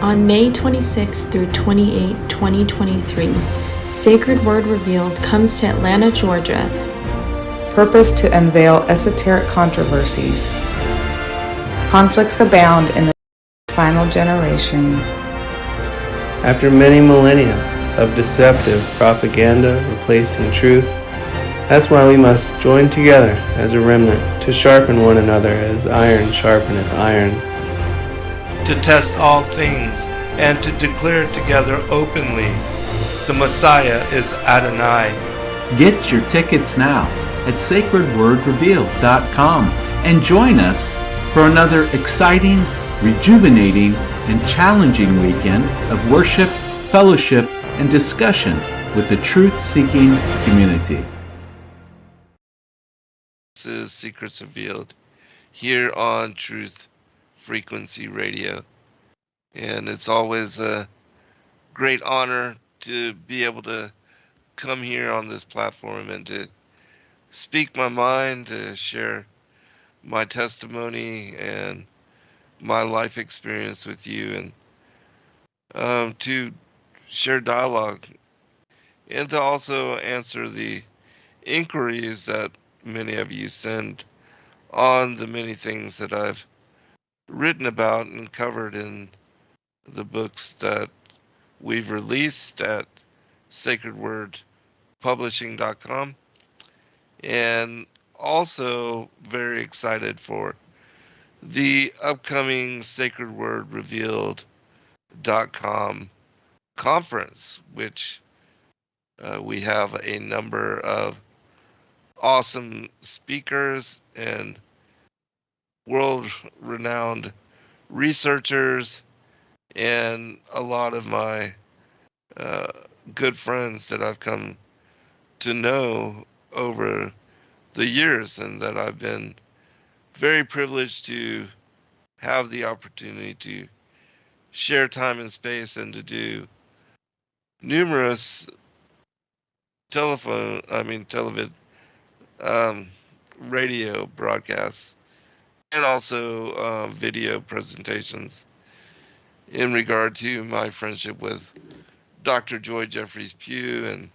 On May 26 through 28, 2023, Sacred Word Revealed comes to Atlanta, Georgia. Purpose to unveil esoteric controversies. Conflicts abound in the final generation. After many millennia of deceptive propaganda replacing truth, that's why we must join together as a remnant to sharpen one another as iron sharpeneth iron. To test all things and to declare together openly, the Messiah is Adonai. Get your tickets now at sacredwordrevealed.com and join us for another exciting, rejuvenating, and challenging weekend of worship, fellowship, and discussion with the truth-seeking community. This is Secrets Revealed here on Truth Frequency Radio. And it's always a great honor to be able to come here on this platform and to speak my mind, to share my testimony and my life experience with you, and to share dialogue, and to also answer the inquiries that many of you send on the many things that I've written about and covered in the books that we've released at sacredwordpublishing.com. And also very excited for the upcoming sacredwordrevealed.com conference, which we have a number of awesome speakers and world-renowned researchers and a lot of my good friends that I've come to know over the years, and that I've been very privileged to have the opportunity to share time and space and to do numerous radio broadcasts and also video presentations in regard to my friendship with Dr. Joy Jeffries Pugh. And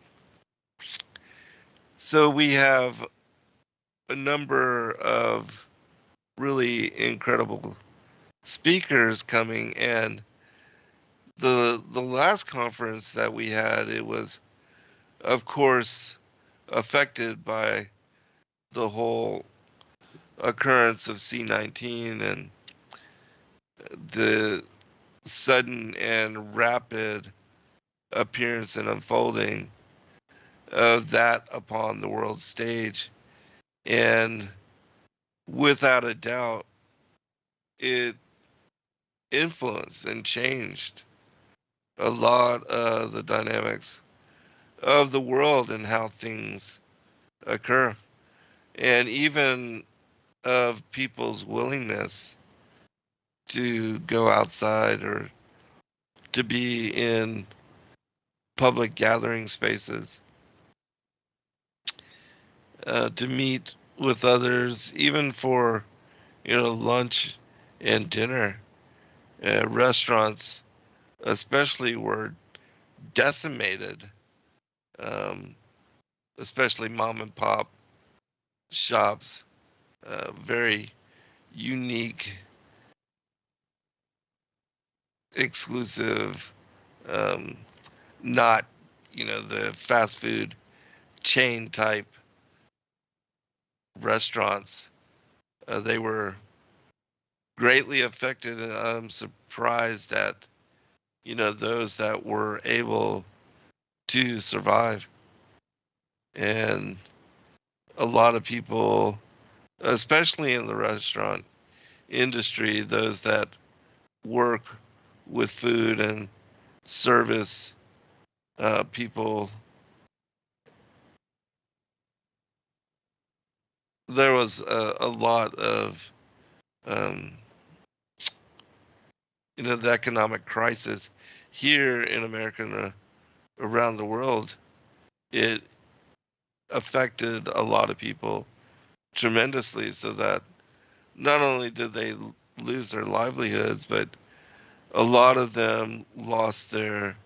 so we have a number of really incredible speakers coming, and the last conference that we had, it was of course affected by the whole occurrence of C-19 and the sudden and rapid appearance and unfolding of that upon the world stage. And without a doubt, it influenced and changed a lot of the dynamics of the world and how things occur, and even of people's willingness to go outside or to be in public gathering spaces, to meet with others, even for lunch and dinner. Restaurants especially were decimated, especially mom and pop shops, very unique, exclusive, not the fast food chain type restaurants. They were greatly affected, and I'm surprised at those that were able to survive. And a lot of people, especially in the restaurant industry, those that work with food and service people, there was a lot of the economic crisis here in America and around the world. It affected a lot of people tremendously, so that not only did they lose their livelihoods, but a lot of them lost their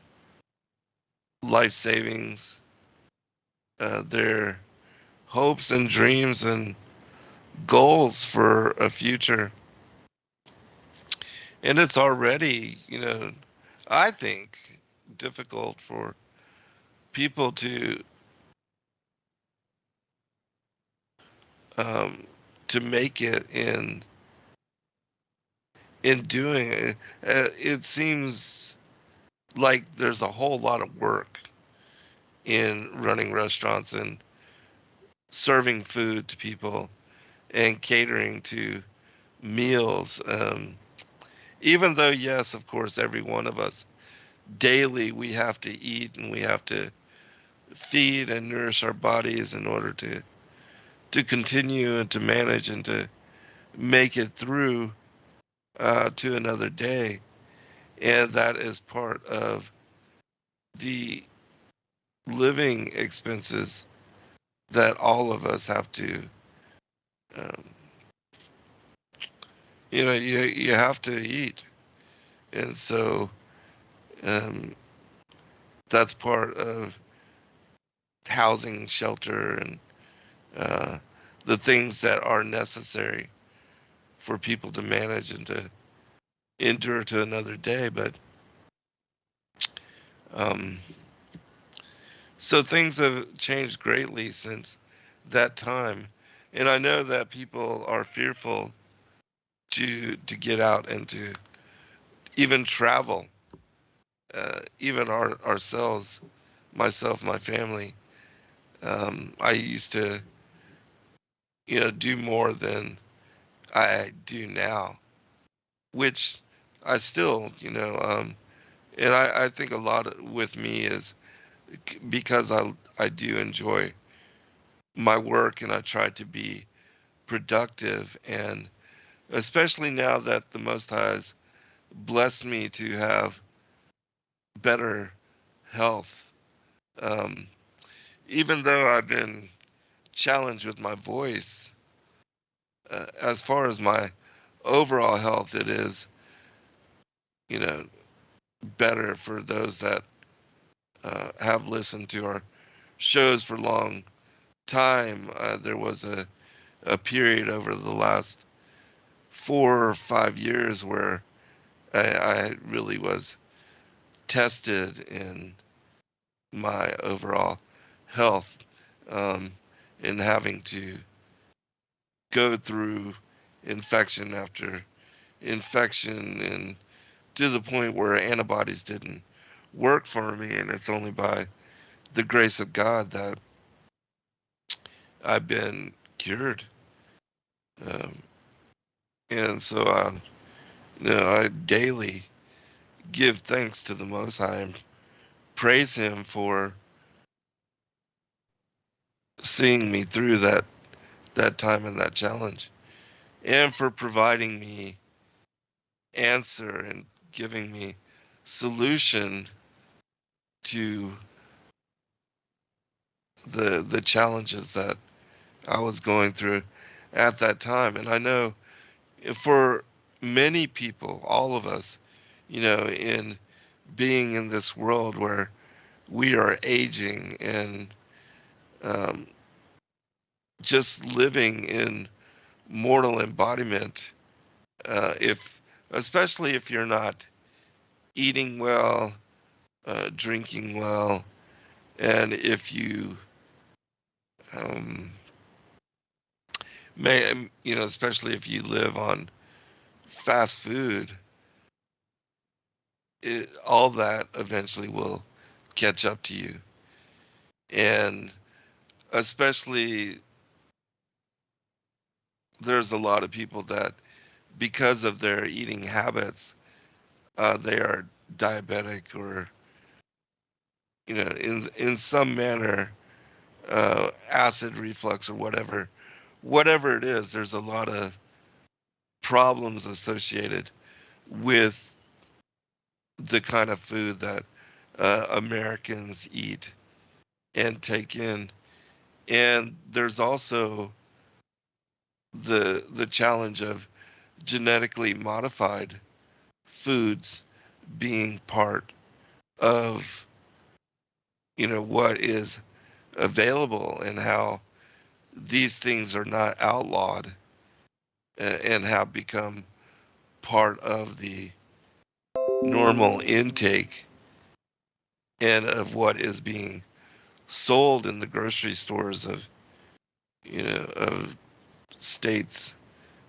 life savings, their hopes and dreams and goals for a future. And it's already, I think difficult for people um, to make it in doing it. It seems like there's a whole lot of work in running restaurants and serving food to people and catering to meals. Even though, yes, of course, every one of us daily we have to eat and we have to feed and nourish our bodies in order to continue and to manage and to make it through to another day. And that is part of the living expenses that all of us have to, um, you have to eat. And so um, that's part of housing, shelter, and uh, the things that are necessary for people to manage and to endure to another day. But um, so things have changed greatly since that time. And I know that people are fearful to get out and to even travel, even ourselves, myself, my family. I used to, do more than I do now, which I still, and I think a lot with me is because I do enjoy my work and I try to be productive, and especially now that the Most High has blessed me to have better health. Um, Even though I've been challenged with my voice, as far as my overall health, it is, you know, better for those that have listened to our shows for a long time. There was a period over the last 4 or 5 years where I really was tested in my overall health, um, and having to go through infection after infection, and to the point where antibodies didn't work for me. And it's only by the grace of God that I've been cured. Um, and so I daily give thanks to the Most High and praise Him for seeing me through that time and that challenge, and for providing me answer and giving me solution to the challenges that I was going through at that time. And I know for many people, all of us, in being in this world where we are aging and um, just living in mortal embodiment, if especially if you're not eating well, drinking well, and if you um, especially if you live on fast food, all that eventually will catch up to you. And especially, there's a lot of people that, because of their eating habits, they are diabetic, or, in some manner, acid reflux or whatever it is. There's a lot of problems associated with the kind of food that Americans eat and take in. And there's also the challenge of genetically modified foods being part of, what is available, and how these things are not outlawed, and have become part of the normal intake and of what is being sold in the grocery stores of states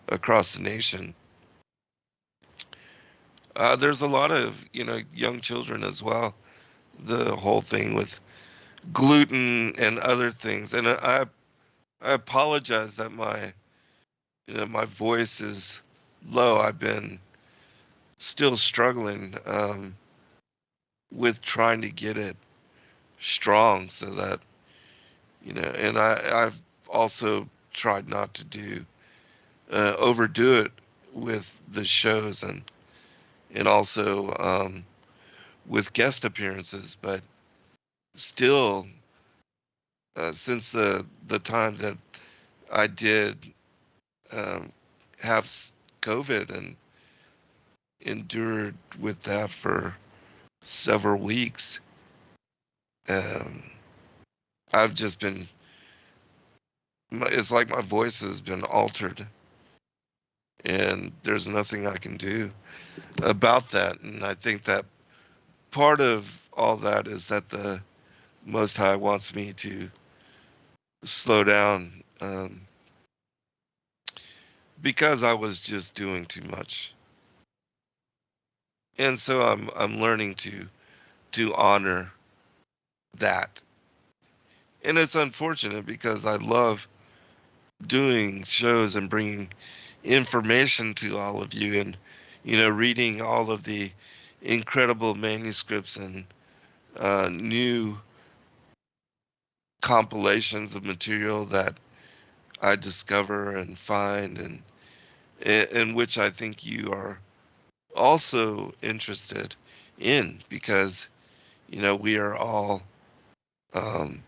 across the nation. There's a lot of young children as well. The whole thing with gluten and other things, and I apologize that my voice is low. I've been still struggling with trying to get it strong, so that and I've also tried not to overdo it with the shows, and also with guest appearances, but still, since the time that I did have COVID and endured with that for several weeks, um, I've just been, it's like my voice has been altered, and there's nothing I can do about that. And I think that part of all that is that the Most High wants me to slow down, because I was just doing too much. And so I'm learning to honor that. And it's unfortunate because I love doing shows and bringing information to all of you, and reading all of the incredible manuscripts and new compilations of material that I discover and find, and in which I think you are also interested in, because we are all um,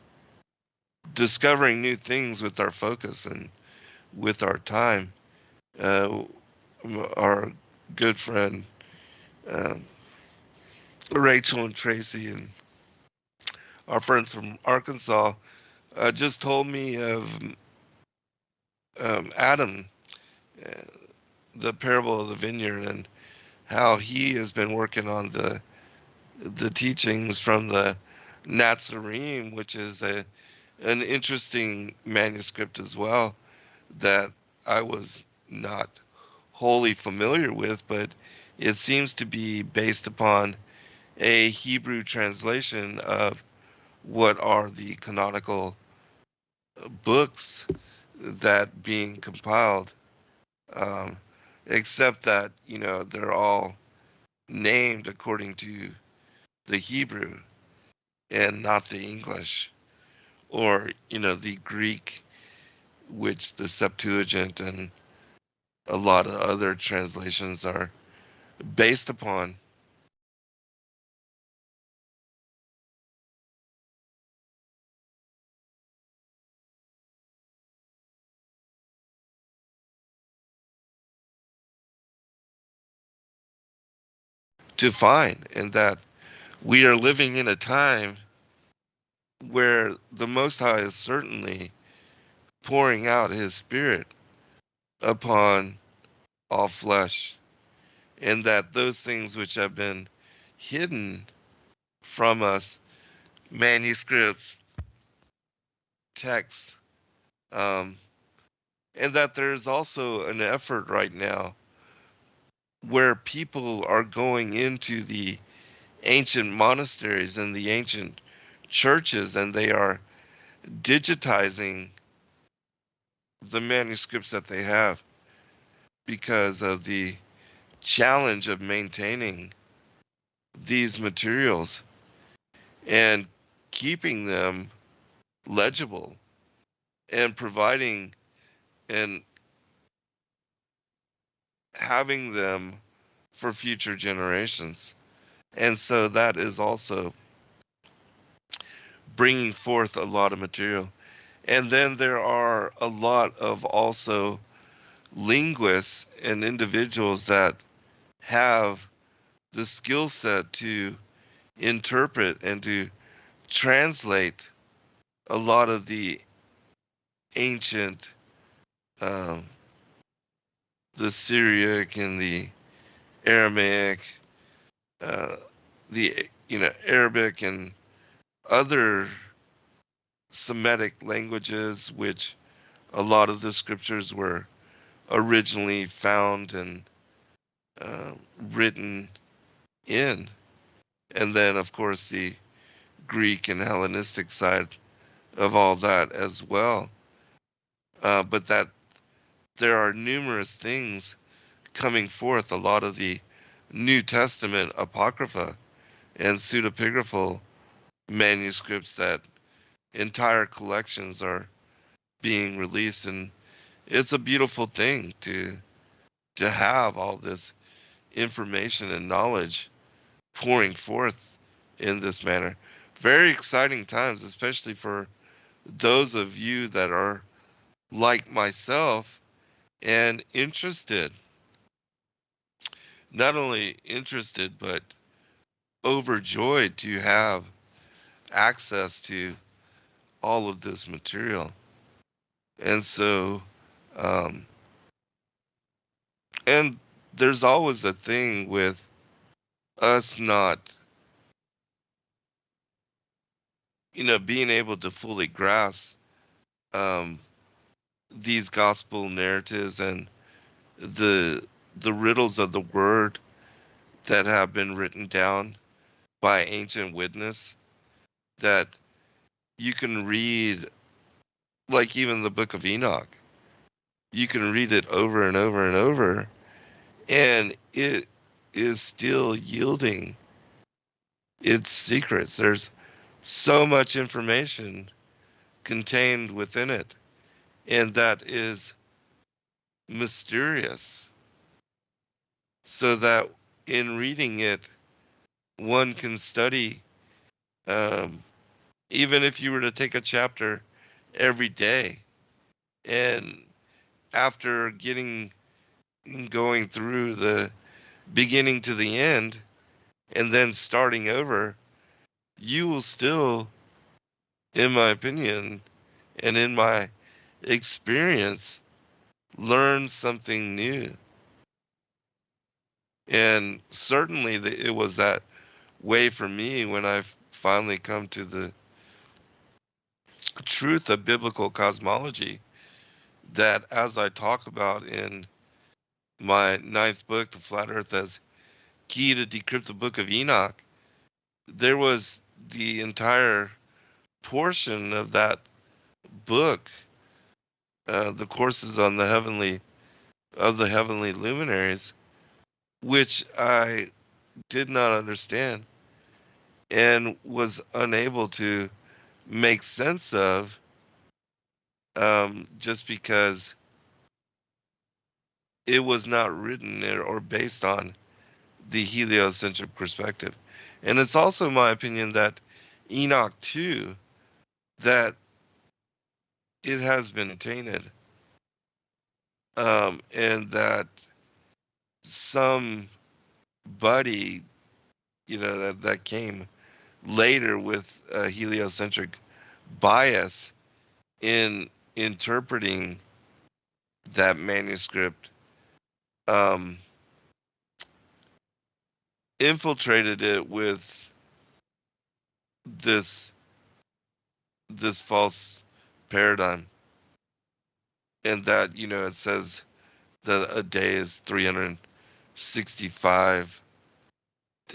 discovering new things with our focus and with our time. Uh, our good friend uh, Rachel and Tracy, and our friends from Arkansas, just told me of Adam, uh, the parable of the vineyard, and how he has been working on the teachings from the Nazarene, which is an interesting manuscript as well, that I was not wholly familiar with, but it seems to be based upon a Hebrew translation of what are the canonical books that being compiled, um, except that they're all named according to the Hebrew and not the English, or the Greek, which the Septuagint and a lot of other translations are based upon. To find, and that we are living in a time where the Most High is certainly pouring out His Spirit upon all flesh, and that those things which have been hidden from us, manuscripts, texts, um, and that there's also an effort right now where people are going into the ancient monasteries and the ancient churches, and they are digitizing the manuscripts that they have, because of the challenge of maintaining these materials and keeping them legible and providing and having them for future generations. And so that is also bringing forth a lot of material. And then there are a lot of also linguists and individuals that have the skill set to interpret and to translate a lot of the ancient, um, the Syriac and the Aramaic, the Arabic and other Semitic languages, which a lot of the scriptures were originally found and uh, written in, and then of course the Greek and Hellenistic side of all that as well. But that there are numerous things coming forth. A lot of the New Testament apocrypha and pseudepigraphal manuscripts, that entire collections are being released, and it's a beautiful thing to have all this information and knowledge pouring forth in this manner. Very exciting times, especially for those of you that are like myself and interested. Not only interested, but overjoyed to have access to all of this material. And so, um, and there's always a thing with us not, being able to fully grasp um, these gospel narratives and the riddles of the word that have been written down by ancient witness, that you can read, like even the book of Enoch. You can read it over and over and over, and it is still yielding its secrets. There's so much information contained within it, and that is mysterious. So that in reading it, one can study, um, even if you were to take a chapter every day, and after going through the beginning to the end and then starting over, you will still, in my opinion and in my experience, learn something new. And certainly it was that way for me when I finally come to the truth of biblical cosmology, that, as I talk about in my 9th book, The Flat Earth as Key to Decrypt the Book of Enoch, there was the entire portion of that book, the courses on the heavenly luminaries, which I did not understand and was unable to make sense of, just because it was not written or based on the heliocentric perspective. And it's also my opinion that Enoch too, that it has been tainted, and that somebody, that came later with a heliocentric bias in interpreting that manuscript, infiltrated it with this false paradigm, and that it says that a day is 365.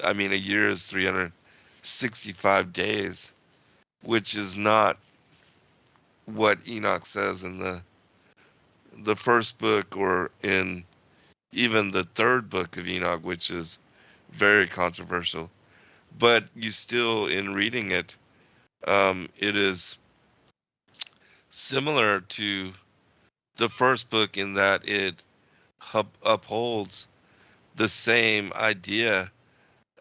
I mean, a year is 365 days, which is not what Enoch says in the first book, or in even the 3rd book of Enoch, which is very controversial. But you still, in reading it, it is similar to the first book in that it upholds the same idea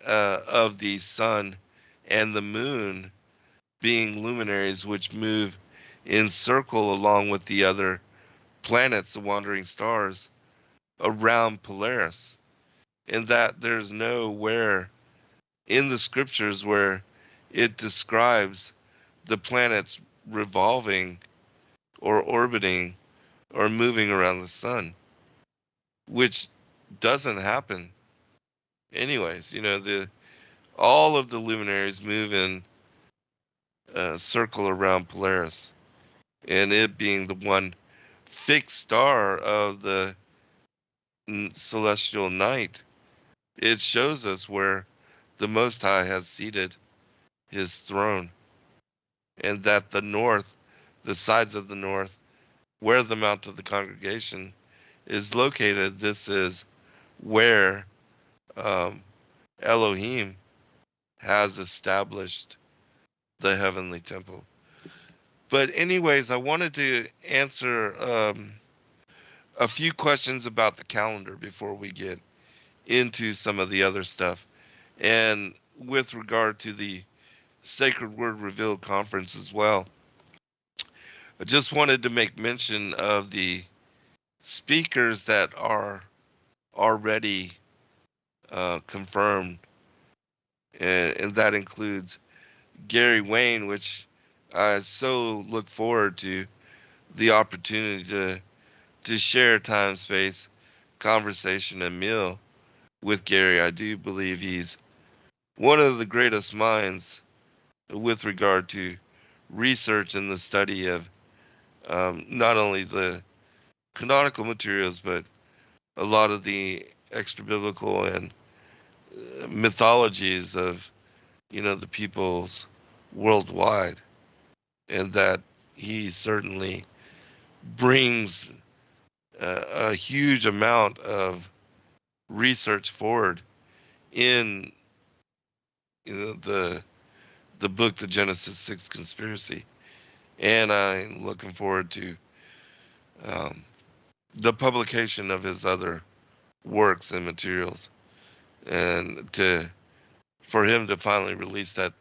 of the sun and the moon being luminaries which move in circle along with the other planets, the wandering stars, around Polaris. in that there's nowhere in the scriptures where it describes the planets revolving or orbiting or moving around the sun, which doesn't happen anyways. All of the luminaries move in a circle around Polaris, and it being the one fixed star of the celestial night, it shows us where the Most High has seated his throne, and that the sides of the north, where the Mount of the Congregation is located, this is where Elohim has established the heavenly temple. But anyways, I wanted to answer a few questions about the calendar before we get into some of the other stuff. And with regard to the Sacred Word Revealed conference as well, I just wanted to make mention of the speakers that are already confirmed, and that includes Gary Wayne, which I so look forward to the opportunity to share time, space, conversation, and meal with Gary. I do believe he's one of the greatest minds with regard to research and the study of not only the canonical materials, but a lot of the extra biblical and mythologies of the peoples worldwide, and that he certainly brings a huge amount of research forward in the book, The Genesis 6 Conspiracy. And I'm looking forward to the publication of his other works and materials, and for him to finally release that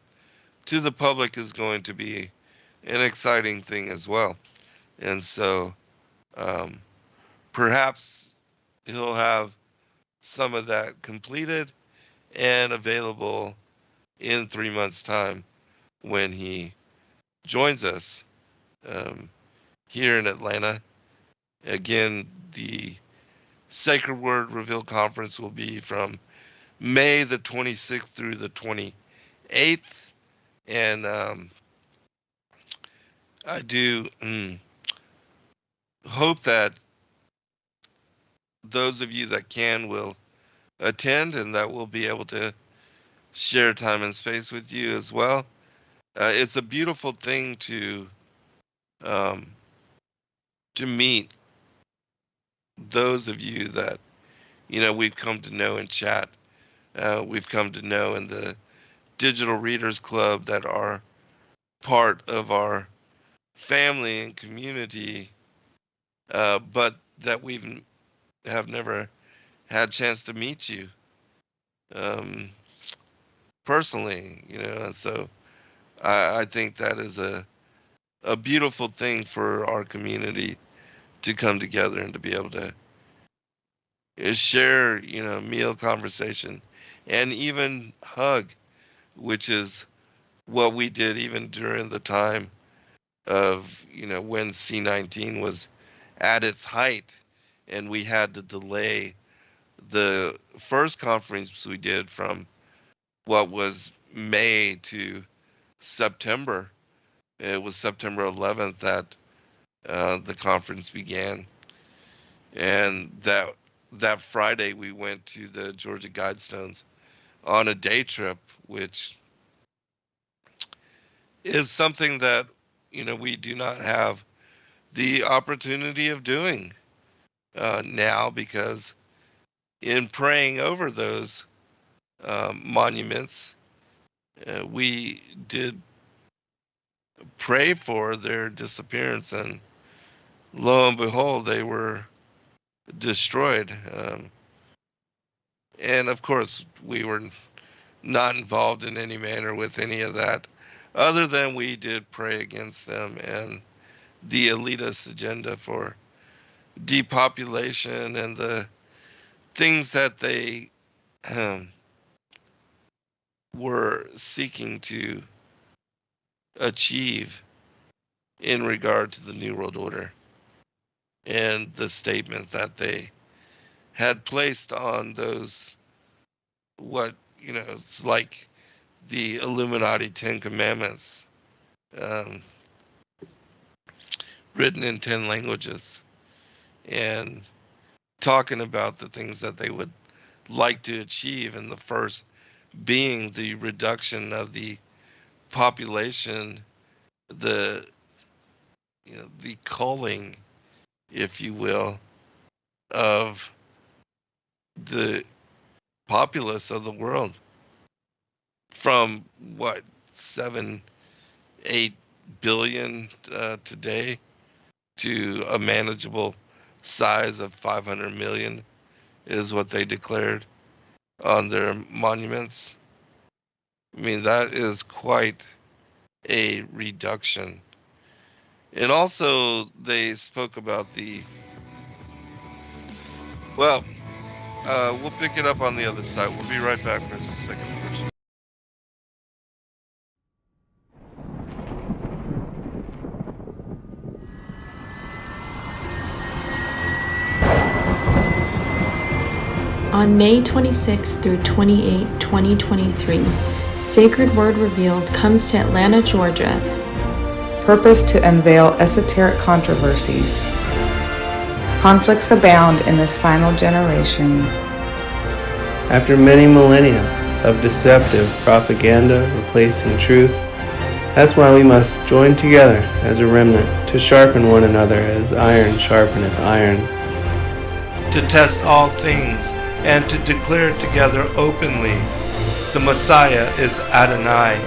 to the public is going to be an exciting thing as well. And so perhaps he'll have some of that completed and available in 3 months' time when he joins us here in Atlanta. Again, the Sacred Word Revealed Conference will be from May the 26th through the 28th. And I do hope that those of you that can will attend, and that we'll be able to share time and space with you as well. It's a beautiful thing to meet those of you that we've come to know in chat, we've come to know in the Digital Readers Club, that are part of our family and community, but that we have never had a chance to meet you personally, and so I think that is a beautiful thing for our community to come together and to be able to share, meal, conversation, and even hug, which is what we did even during the time of, when C19 was at its height, and we had to delay the first conference we did from what was May to September. It was September 11th that the conference began, and that Friday we went to the Georgia Guidestones on a day trip, which is something that we do not have the opportunity of doing now, because in praying over those monuments, we did pray for their disappearance, and lo and behold, they were destroyed. And of course, we were not involved in any manner with any of that, other than we did pray against them and the elitist agenda for depopulation and the things that they were seeking to achieve in regard to the New World Order and the statement that they had placed on those, it's like the Illuminati 10 Commandments, um, written in 10 languages, and talking about the things that they would like to achieve, and the first being the reduction of the population, the the culling, if you will, of the populace of the world from 7-8 billion today to a manageable size of 500 million is what they declared on their monuments. I mean, that is quite a reduction. And also, they spoke about we'll pick it up on the other side. We'll be right back for a second version. On May 26 through 28, 2023, Sacred Word Revealed comes to Atlanta, Georgia. Purpose to unveil esoteric controversies. Conflicts abound in this final generation. After many millennia of deceptive propaganda replacing truth, that's why we must join together as a remnant to sharpen one another as iron sharpeneth iron. To test all things and to declare together openly, the Messiah is Adonai.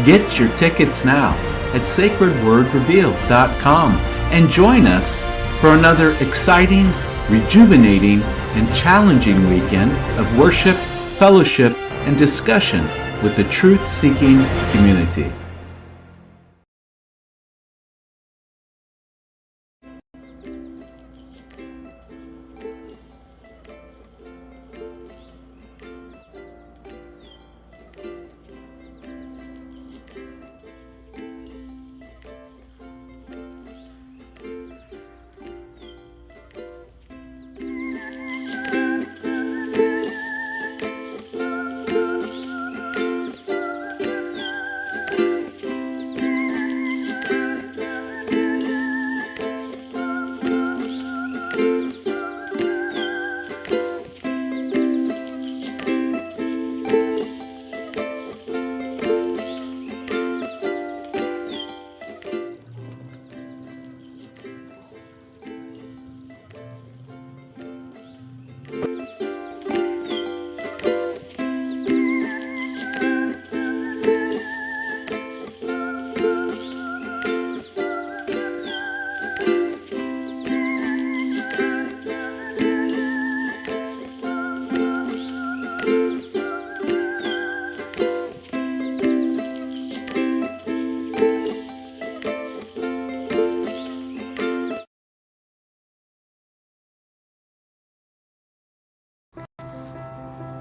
Get your tickets now at sacredwordrevealed.com and join us for another exciting, rejuvenating, and challenging weekend of worship, fellowship, and discussion with the truth-seeking community.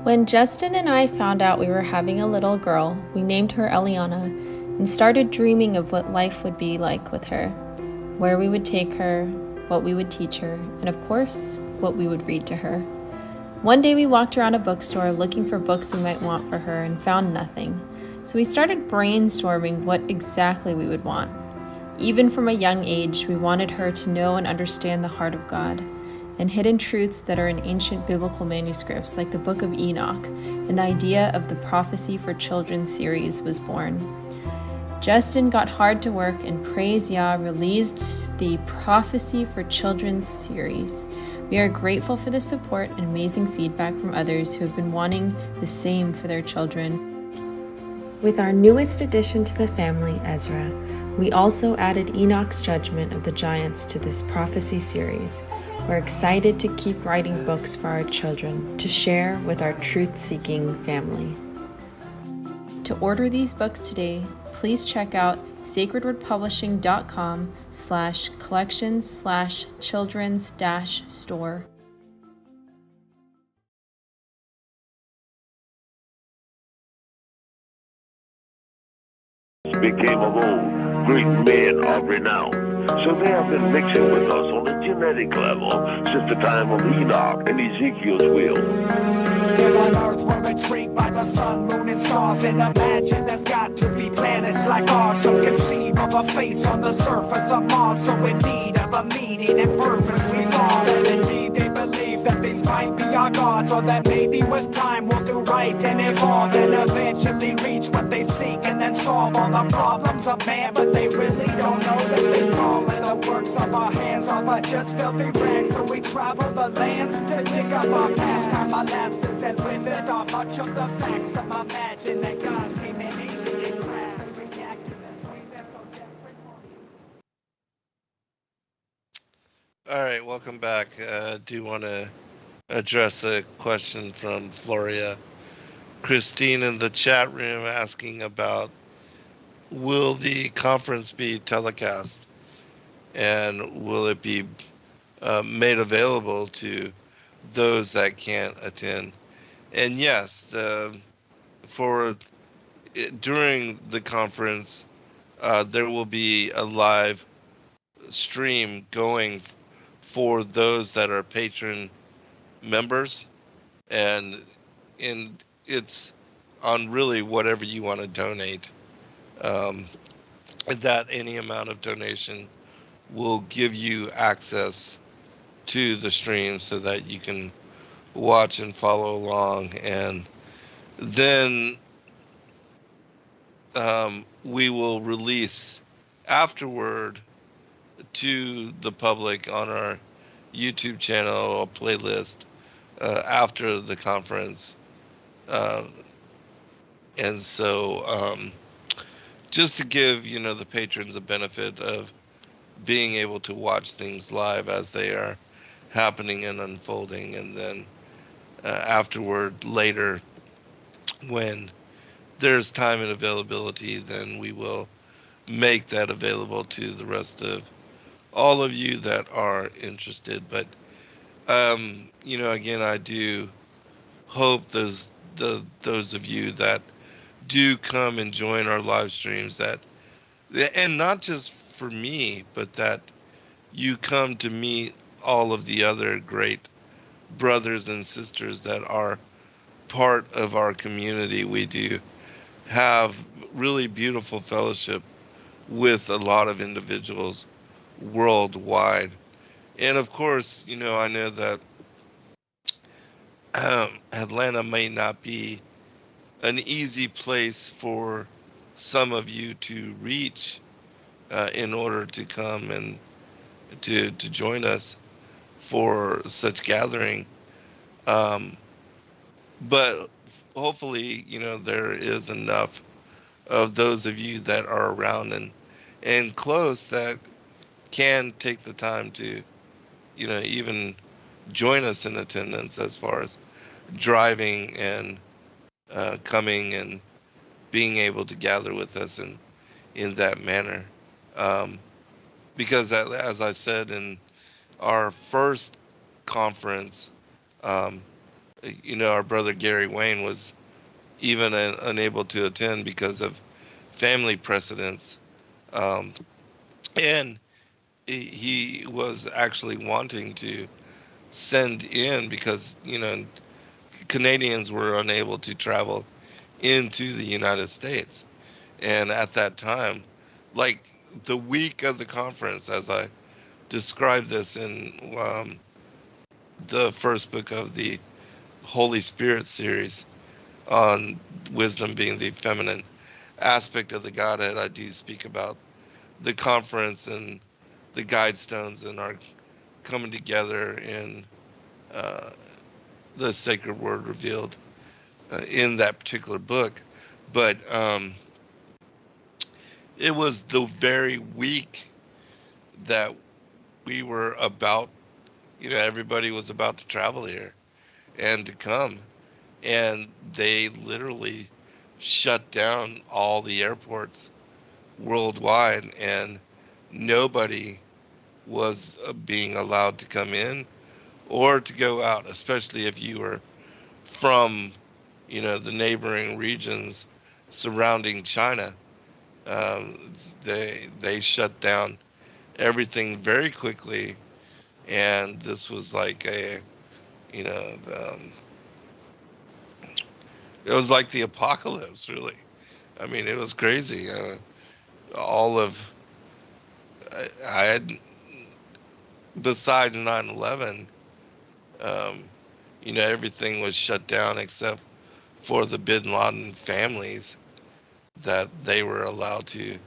When Justin and I found out we were having a little girl, we named her Eliana and started dreaming of what life would be like with her, where we would take her, what we would teach her, and of course, what we would read to her. One day we walked around a bookstore looking for books we might want for her and found nothing. So we started brainstorming what exactly we would want. Even from a young age, we wanted her to know and understand the heart of God and hidden truths that are in ancient biblical manuscripts like the Book of Enoch, and the idea of the Prophecy for Children series was born. Justin got hard to work, and praise Yah released the Prophecy for Children series. We are grateful for the support and amazing feedback from others who have been wanting the same for their children. With our newest addition to the family, Ezra, we also added Enoch's Judgment of the Giants to this prophecy series. We're excited to keep writing books for our children to share with our truth-seeking family. To order these books today, please check out sacredwordpublishing.com/collections/children's-store. became of old great men of renown. So they have been mixing with us on a genetic level since the time of Enoch and Ezekiel's will. Here on Earth we're intrigued by the sun, moon, and stars, and imagine there's got to be planets like ours. So conceive of a face on the surface of Mars, so in need of a meaning and purpose we've lost. And indeed they believe that these might be our gods, or that maybe with time we'll do right and evolve, and eventually reach what they seek, and then solve all the problems of man. But they really don't know that they fall, and the works of our hands are but just filthy rags. So we travel the lands to dig up our past, time our lapses, and with it are much of the facts. Some imagine that gods came in alien class, they react to the swing they're so desperate for. All right, welcome back. I do want to address a question from Floria. Christine in the chat room asking about, will the conference be telecast? And will it be made available to those that can't attend? And yes, during the conference, there will be a live stream going for those that are patron members, and it's on really whatever you want to donate. That any amount of donation will give you access to the stream so that you can watch and follow along. And then we will release afterward to the public on our YouTube channel a playlist after the conference. And so just to give the patrons a benefit of being able to watch things live as they are happening and unfolding, and then afterward, later, when there's time and availability, then we will make that available to the rest of all of you that are interested. But again, I do hope those of you that do come and join our live streams, and not just for me, but that you come to meet all of the other great brothers and sisters that are part of our community. We do have really beautiful fellowship with a lot of individuals worldwide. And of course, I know that Atlanta may not be an easy place for some of you to reach in order to come and to join us for such gathering. But hopefully, there is enough of those of you that are around and close that can take the time to, even join us in attendance as far as driving and coming and being able to gather with us in that manner. Because as I said in our first conference, our brother Gary Wayne was even unable to attend because of family precedents. And he was actually wanting to send in because, Canadians were unable to travel into the United States. And at that time, like the week of the conference, as I described this in the first book of the Holy Spirit series on wisdom being the feminine aspect of the Godhead, I do speak about the conference and the guide stones and our coming together in the sacred word revealed in that particular book. But it was the very week that we were about, everybody was about to travel here and to come. And they literally shut down all the airports worldwide, and nobody was being allowed to come in or to go out, especially if you were from, the neighboring regions surrounding China. They shut down everything very quickly, and this was like a, you know, it was like the apocalypse, really. I mean, it was crazy. All of I had, besides 9/11, um, everything was shut down except for the Bin Laden families, that they were allowed to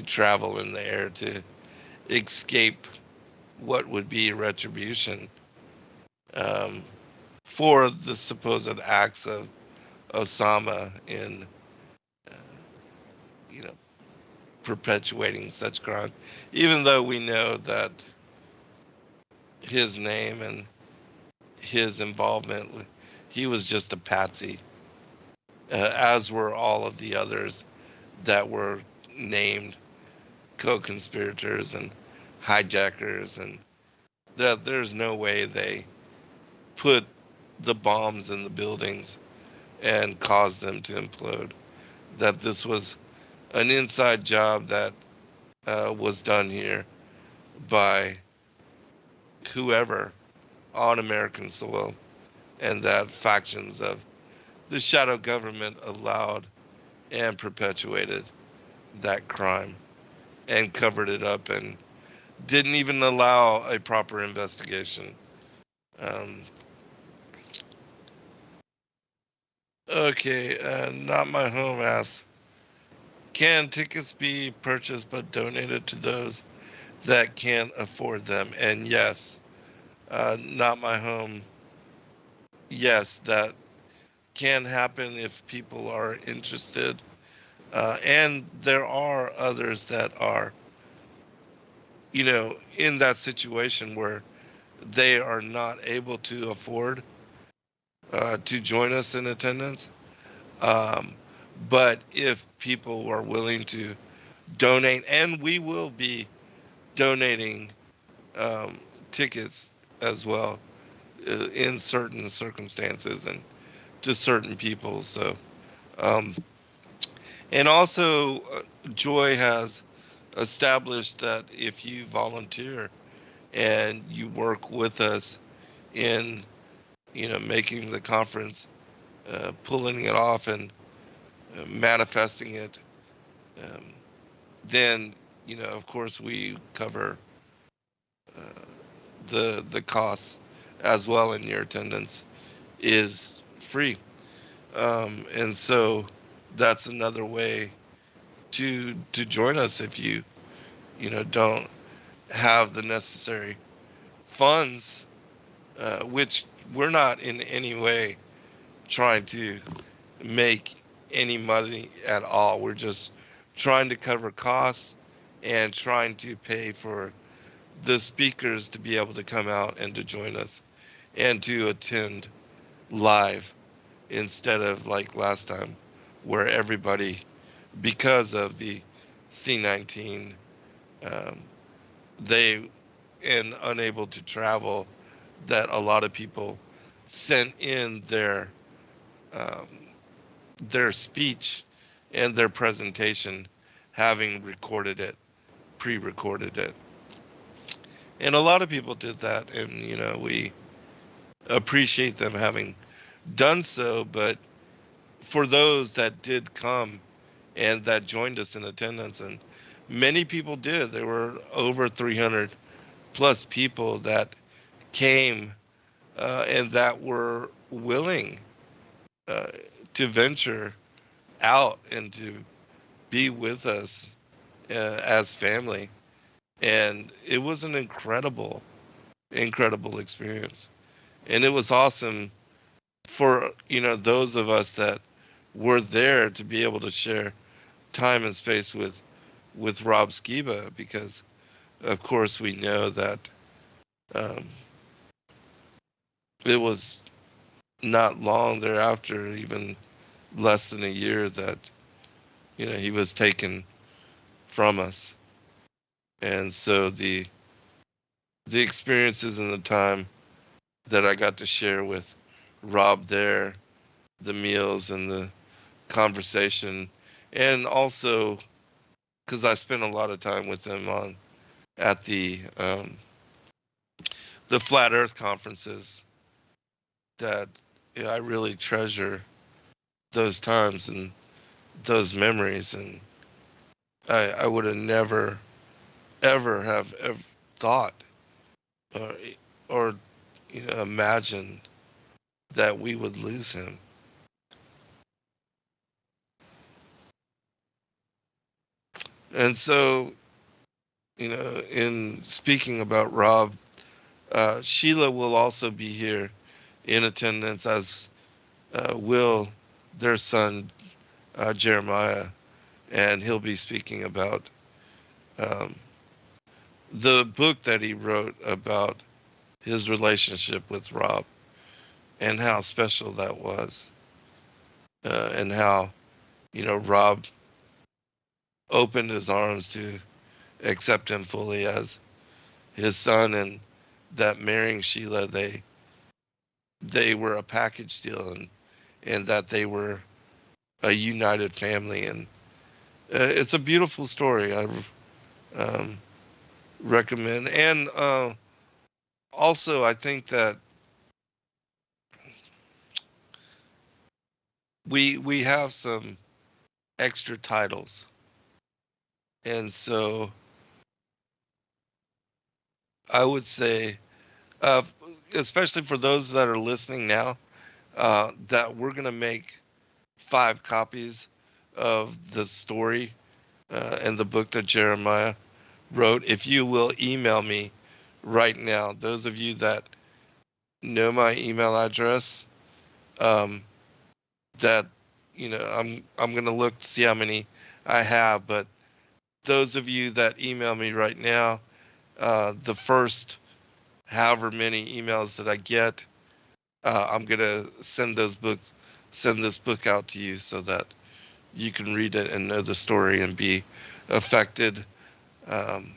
travel in the air to escape what would be retribution, um, for the supposed acts of Osama in, uh, you know, perpetuating such crime. Even though we know that his name and his involvement, he was just a patsy, as were all of the others that were named co-conspirators and hijackers, and that there's no way they put the bombs in the buildings and caused them to implode. That this was an inside job that was done here by whoever on American soil, and that factions of the shadow government allowed and perpetuated that crime and covered it up and didn't even allow a proper investigation. Um, okay, Not My Home asks, can tickets be purchased but donated to those that can't afford them? And yes, Not My Home, yes, that can happen if people are interested. And there are others that are, in that situation where they are not able to afford to join us in attendance. Um, but if people are willing to donate, and we will be donating um, tickets as well, in certain circumstances and to certain people. So, um, and also, Joy has established that if you volunteer and you work with us in, making the conference, pulling it off and manifesting it, um, then, of course, we cover uh, the costs as well, and your attendance is free. And so that's another way to join us if you don't have the necessary funds, which we're not in any way trying to make any money at all. We're just trying to cover costs and trying to pay for the speakers to be able to come out and to join us and to attend live, instead of like last time where everybody, because of the C-19, um, they and unable to travel, that a lot of people sent in um, their speech and their presentation, having recorded it, pre-recorded it. And a lot of people did that, and we appreciate them having done so. But for those that did come and that joined us in attendance, and many people did, there were over 300 plus people that came, and that were willing uh, to venture out and to be with us as family. And it was an incredible, incredible experience. And it was awesome for, those of us that were there to be able to share time and space with Rob Skiba, because of course we know that um, it was not long thereafter, even less than a year, that he was taken from us. And so the experiences and the time that I got to share with Rob there, the meals and the conversation, and also because I spent a lot of time with him at the Flat Earth conferences, that I really treasure those times and those memories, and I would have never ever have ever thought or or imagined that we would lose him. And so, in speaking about Rob, Sheila will also be here in attendance, as will their son Jeremiah, and he'll be speaking about um, the book that he wrote about his relationship with Rob and how special that was, and how Rob opened his arms to accept him fully as his son, and that marrying Sheila, they were a package deal, and that they were a united family, and it's a beautiful story. I um, recommend, and also I think that we have some extra titles, and so I would say, uh, especially for those that are listening now, that we're gonna make 5 copies of the story and the book that Jeremiah wrote. If you will email me right now, those of you that know my email address, um, that I'm gonna look to see how many I have, but those of you that email me right now, the first however many emails that I get, I'm gonna send this book out to you so that you can read it and know the story and be affected um,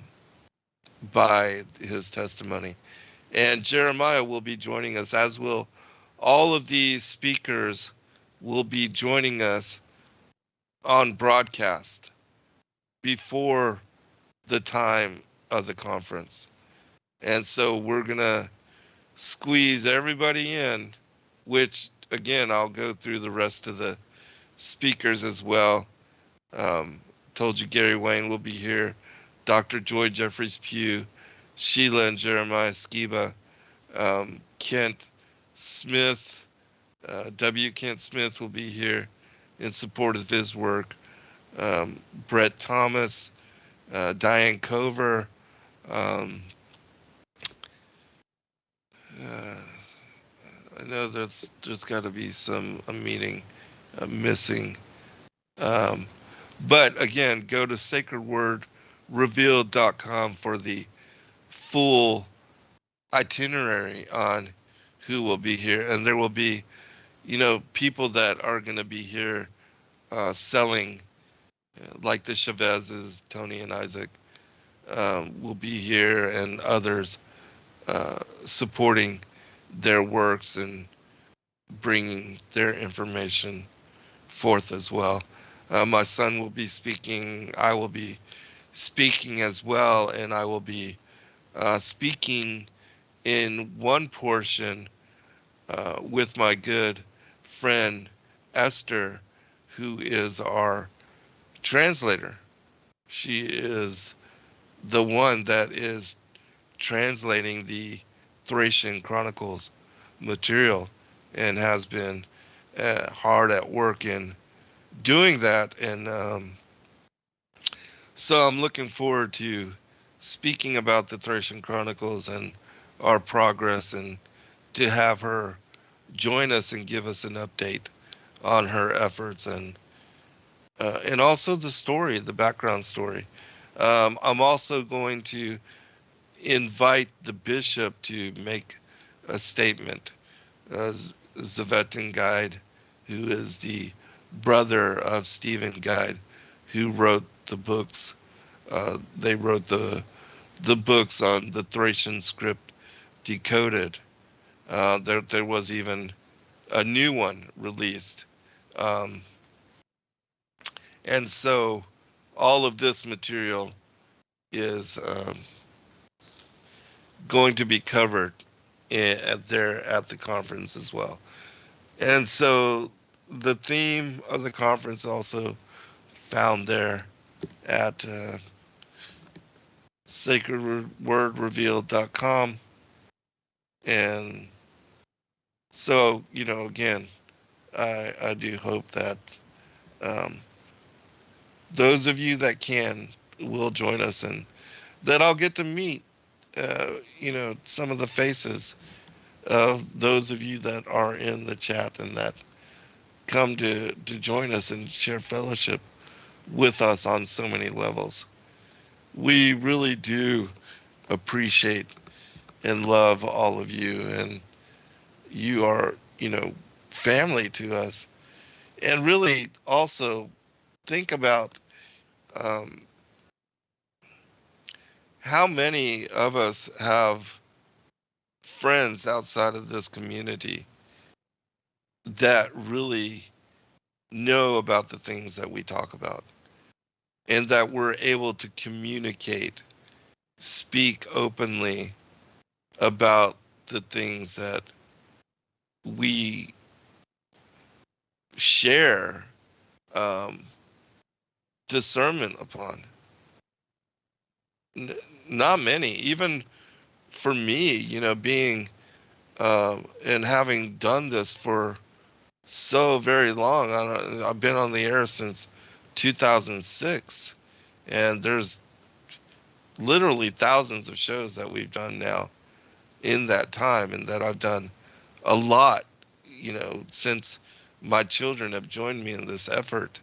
by his testimony. And Jeremiah will be joining us, as will all of these speakers will be joining us on broadcast before the time of the conference. And so we're going to squeeze everybody in, which again, I'll go through the rest of the speakers as well. Told you Gary Wayne will be here, Dr. Joy Jeffries Pugh, Sheila and Jeremiah Skiba, Kent Smith, W. Kent Smith will be here in support of his work. Brett Thomas, Diane Cover, um, I know there's got to be a meeting missing. But again, go to sacredwordrevealed.com for the full itinerary on who will be here. And there will be, people that are going to be here selling, like the Chavezes, Tony and Isaac will be here, and others supporting their works and bringing their information forth as well. My son will be speaking. I will be speaking as well, and I will be speaking in one portion with my good friend Esther, who is our translator. She is the one that is translating the Thracian Chronicles material and has been hard at work in doing that. And so I'm looking forward to speaking about the Thracian Chronicles and our progress, and to have her join us and give us an update on her efforts, and also the story, the background story. I'm also going to invite the bishop to make a statement. Zavetin Guide, who is the brother of Stephen Guide, who wrote the books. They wrote the books on the Thracian script decoded. There was even a new one released. And so all of this material is going to be covered there at the conference as well. And so the theme of the conference also found there at sacredwordrevealed.com. And so, again, I do hope that um, those of you that can will join us, and that I'll get to meet, some of the faces of those of you that are in the chat and that come to join us and share fellowship with us on so many levels. We really do appreciate and love all of you, and you are, family to us. And really also think about um, how many of us have friends outside of this community that really know about the things that we talk about, and that we're able to communicate, speak openly about the things that we share um, discernment upon. Not many, even for me, being and having done this for so very long. I've been on the air since 2006, and there's literally thousands of shows that we've done now in that time, and that I've done a lot, since my children have joined me in this effort,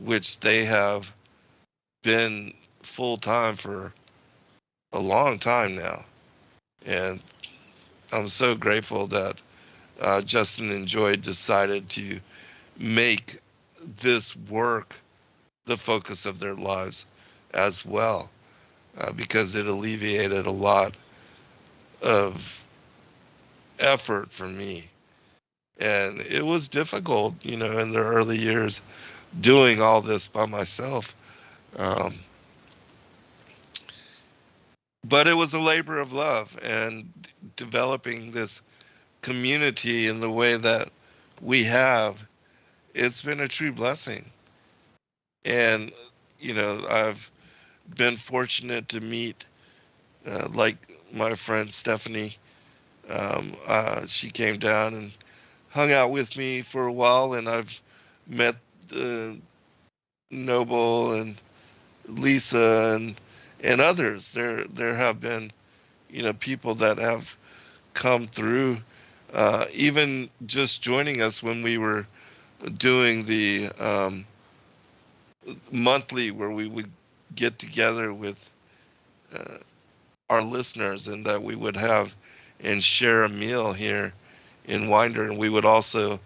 which they have been full time for a long time now. And I'm so grateful that Justin and Joy decided to make this work the focus of their lives as well, because it alleviated a lot of effort for me. And it was difficult, in the early years doing all this by myself. Um, but it was a labor of love, and developing this community in the way that we have, it's been a true blessing. And, I've been fortunate to meet, like my friend Stephanie. She came down and hung out with me for a while, and I've met Noble and Lisa and others. There have been, people that have come through, even just joining us when we were doing the monthly, where we would get together with our listeners, and that we would have and share a meal here in Winder. And we would also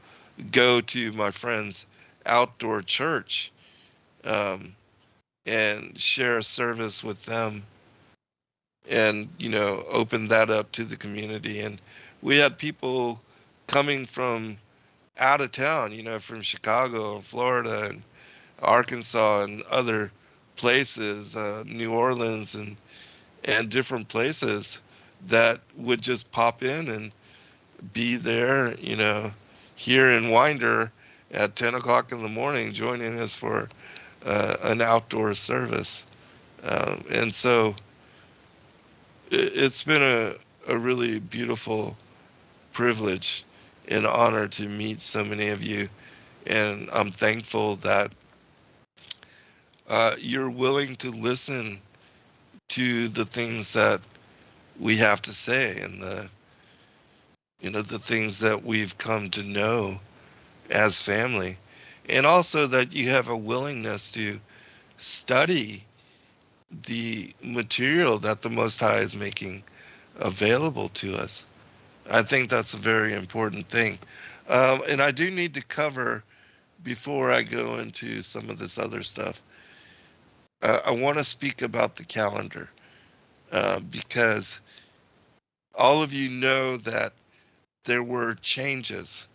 go to my friend's outdoor church and share a service with them, and open that up to the community. And we had people coming from out of town, from Chicago and Florida and Arkansas and other places, New Orleans and different places, that would just pop in and be there, here in Winder at 10 o'clock in the morning, joining us for an outdoor service. And so it's been a really beautiful privilege and honor to meet so many of you. And I'm thankful that you're willing to listen to the things that we have to say, and the things that we've come to know as family. And also that you have a willingness to study the material that the Most High is making available to us. I think that's a very important thing. And I do need to cover, before I go into some of this other stuff, I want to speak about the calendar, because all of you know that there were changes,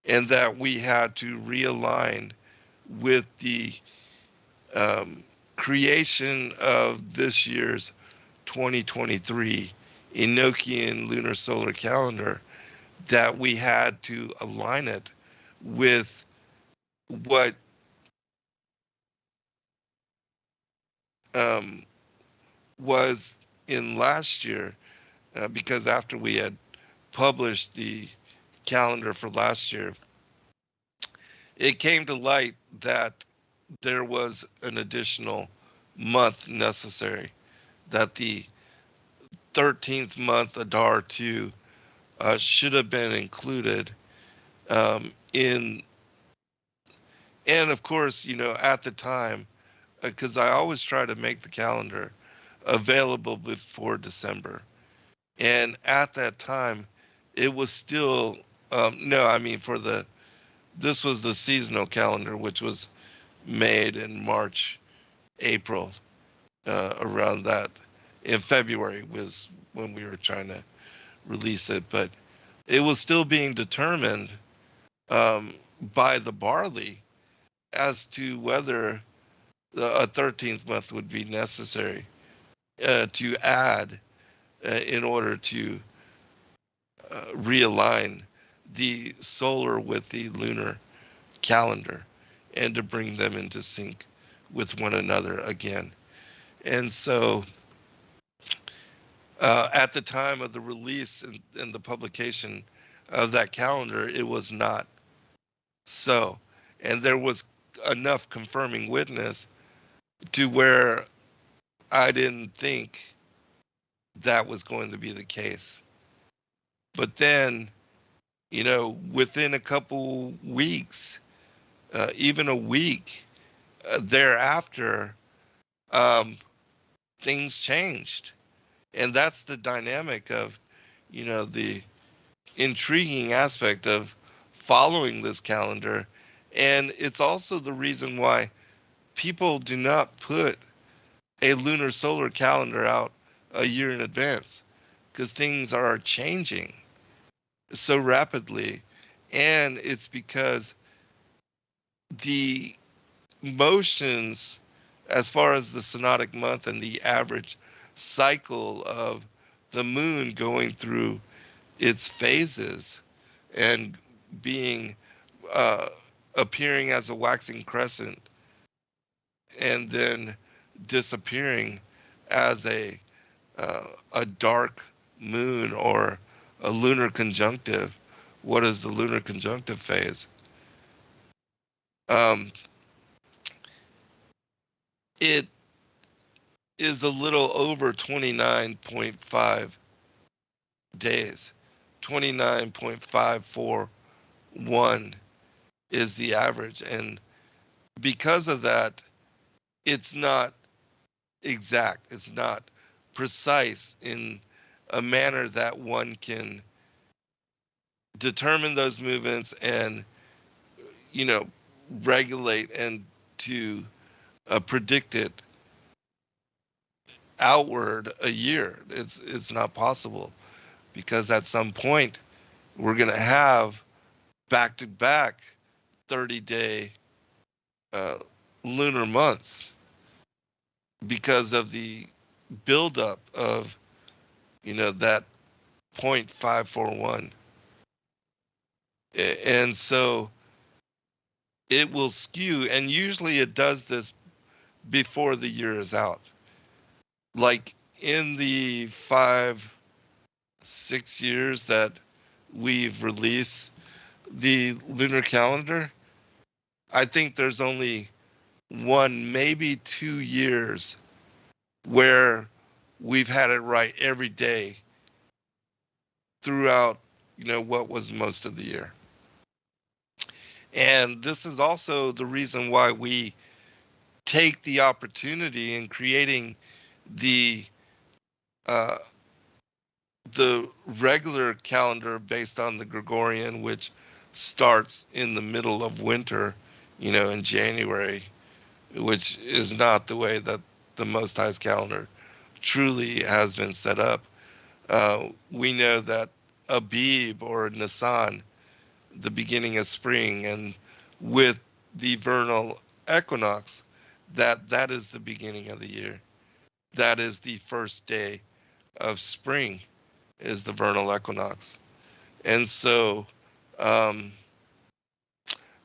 and that we had to realign with the creation of this year's 2023 Enochian lunar solar calendar that we had to align it with what was in last year, because after we had published the calendar for last year, it came to light that there was an additional month necessary, that the 13th month Adar 2 should have been included in, and of course, at the time, because I always try to make the calendar available before December. And at that time, it was still, no, I mean, this was the seasonal calendar, which was made in March, April, around that. In February was when we were trying to release it, but it was still being determined by the barley as to whether a 13th month would be necessary to add in order to realign the solar with the lunar calendar and to bring them into sync with one another again. And so at the time of the release and the publication of that calendar, it was not so. And there was enough confirming witness to where I didn't think that was going to be the case. But then, within a couple weeks, even a week thereafter, things changed. And that's the dynamic of, the intriguing aspect of following this calendar. And it's also the reason why people do not put a lunar solar calendar out a year in advance, because things are changing so rapidly. And it's because the motions, as far as the synodic month and the average cycle of the moon going through its phases and being appearing as a waxing crescent and then disappearing as a dark moon or a lunar conjunctive. What is the lunar conjunctive phase? It is a little over 29.5 days. 29.541 is the average. And because of that, it's not exact. It's not precise in a manner that one can determine those movements and, regulate and to predict it outward a year. It's not possible, because at some point we're going to have back-to-back 30-day lunar months because of the buildup of that 0.541. And so it will skew, and usually it does this before the year is out. Like in the 5-6 years that we've released the lunar calendar, I think there's only 1, maybe 2 years where we've had it right every day throughout, what was most of the year. And this is also the reason why we take the opportunity in creating the regular calendar based on the Gregorian, which starts in the middle of winter, in January, which is not the way that the Most High's calendar truly has been set up. We know that Abib or Nisan, the beginning of spring, and with the vernal equinox, that is the beginning of the year. That is the first day of spring, is the vernal equinox. And so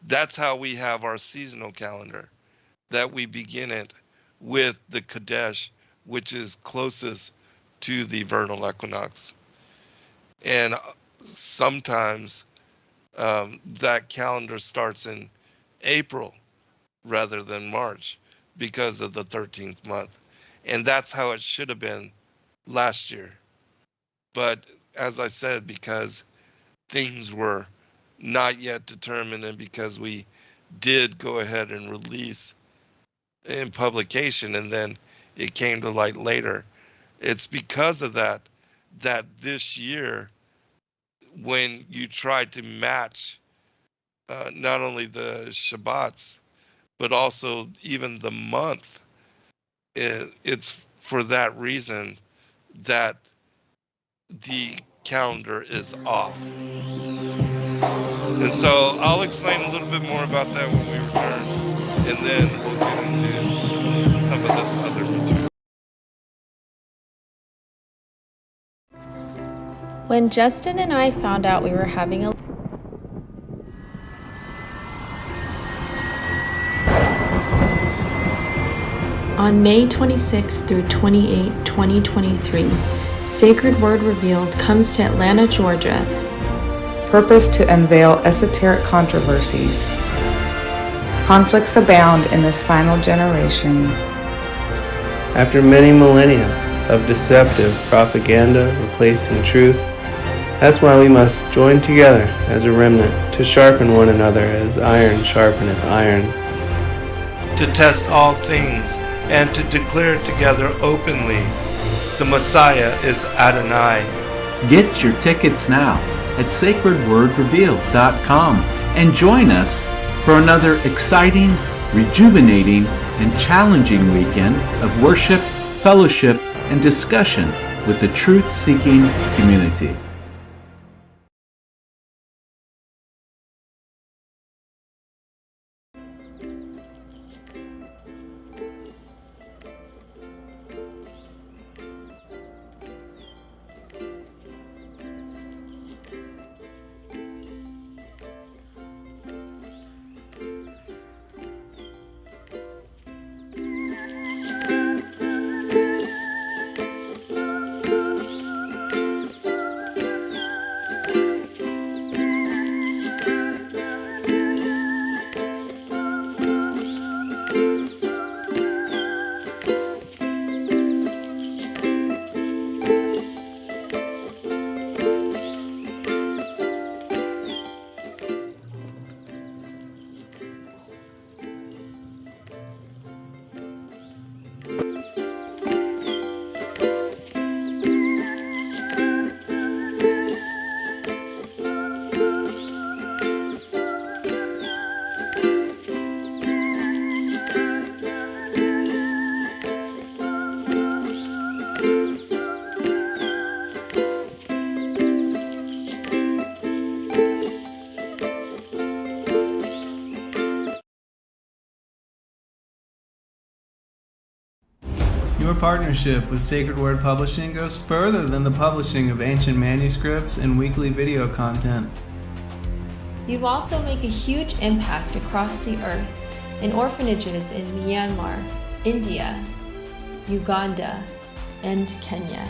that's how we have our seasonal calendar, that we begin it with the Kadesh, which is closest to the vernal equinox. And sometimes that calendar starts in April rather than March because of the 13th month. And that's how it should have been last year. But as I said, because things were not yet determined and because we did go ahead and release in publication and then it came to light later, it's because of that this year, when you tried to match not only the Shabbats, but also even the month, it's for that reason that the calendar is off. And so I'll explain a little bit more about that when we return, and then we'll get into some of this other material. When Justin and I found out we were having a On May 26 through 28, 2023, Sacred Word Revealed comes to Atlanta, Georgia. Purpose to unveil esoteric controversies. Conflicts abound in this final generation. After many millennia of deceptive propaganda replacing truth, that's why we must join together as a remnant to sharpen one another as iron sharpeneth iron. To test all things and to declare together openly, the Messiah is Adonai. Get your tickets now at sacredwordrevealed.com and join us for another exciting, rejuvenating, and challenging weekend of worship, fellowship, and discussion with the truth-seeking community. Your partnership with Sacred Word Publishing goes further than the publishing of ancient manuscripts and weekly video content. You also make a huge impact across the earth in orphanages in Myanmar, India, Uganda, and Kenya.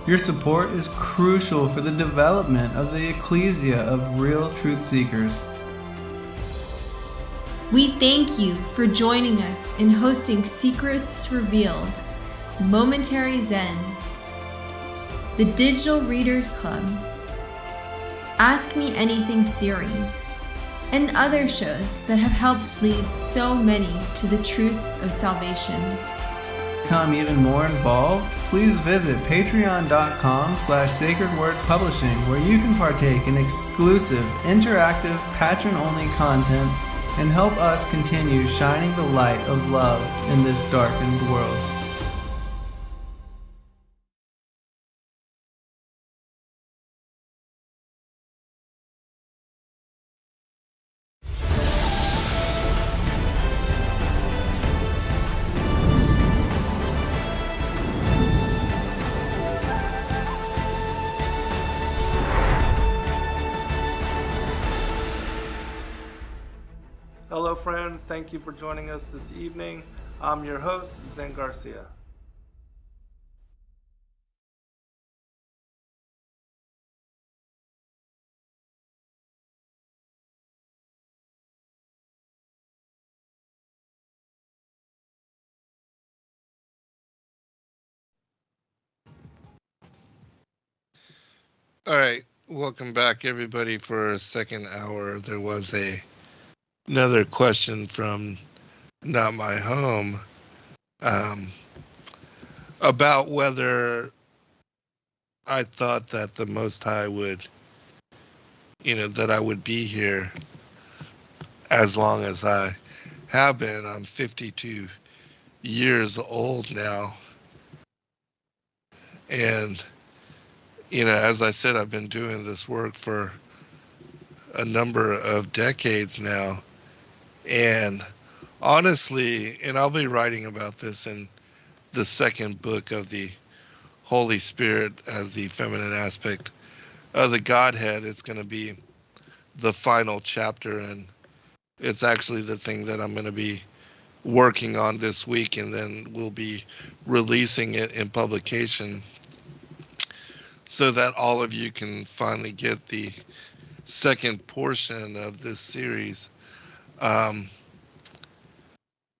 Your support is crucial for the development of the ecclesia of real truth seekers. We thank you for joining us in hosting Secrets Revealed, Momentary Zen, the Digital Readers Club, Ask Me Anything series, and other shows that have helped lead so many to the truth of salvation. To become even more involved, please visit patreon.com/sacredwordpublishing, where you can partake in exclusive, interactive, patron-only content and help us continue shining the light of love in this darkened world. Hello, friends. Thank you for joining us this evening. I'm your host, Zen Garcia. All right, welcome back, everybody, for a second hour. There was another question from Not My Home about whether I thought that the Most High would, that I would be here as long as I have been. I'm 52 years old now. And, as I said, I've been doing this work for a number of decades now. And honestly, and I'll be writing about this in the second book of the Holy Spirit as the feminine aspect of the Godhead. It's going to be the final chapter, and it's actually the thing that I'm going to be working on this week, and then we'll be releasing it in publication so that all of you can finally get the second portion of this series.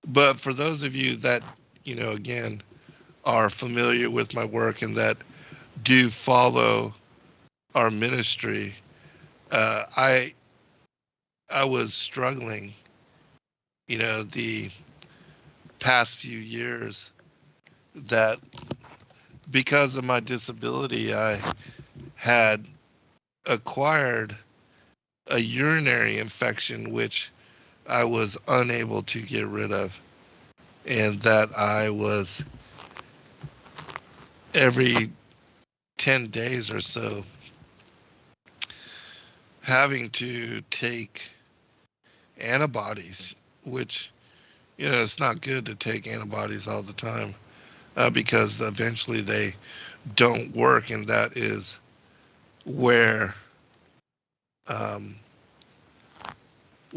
But for those of you that, again, are familiar with my work and that do follow our ministry, I was struggling, the past few years, that because of my disability, I had acquired a urinary infection, which I was unable to get rid of. And that I was every 10 days or so having to take antibodies, which, it's not good to take antibodies all the time because eventually they don't work. And that is where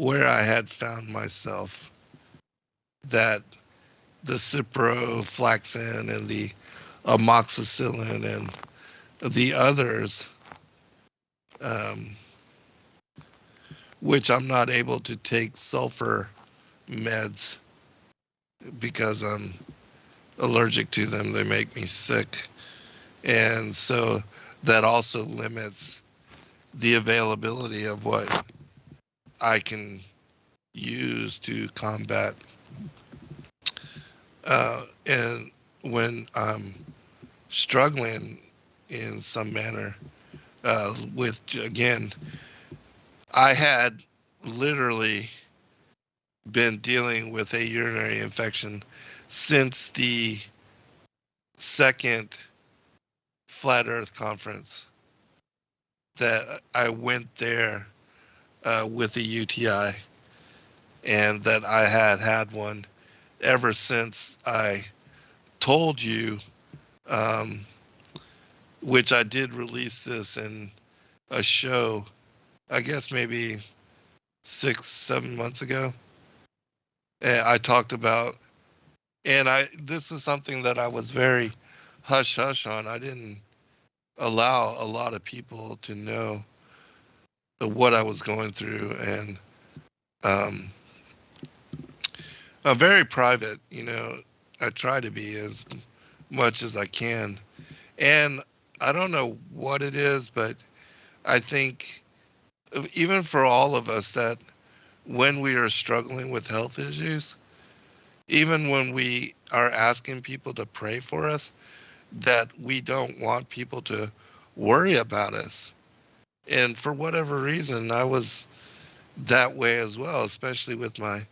I had found myself, that the ciprofloxacin and the amoxicillin and the others, which I'm not able to take sulfur meds because I'm allergic to them. They make me sick. And so that also limits the availability of what I can use to combat. And when I'm struggling in some manner with, again, I had literally been dealing with a urinary infection since the second Flat Earth conference that I went there with a UTI, and that I had one ever since I told you, which I did release this in a show, I guess maybe 6-7 months ago. And I talked about, and this is something that I was very hush-hush on. I didn't allow a lot of people to know what I was going through, and I'm very private. I try to be as much as I can, and I don't know what it is, but I think even for all of us, that when we are struggling with health issues, even when we are asking people to pray for us, that we don't want people to worry about us. And for whatever reason, I was that way as well, especially with my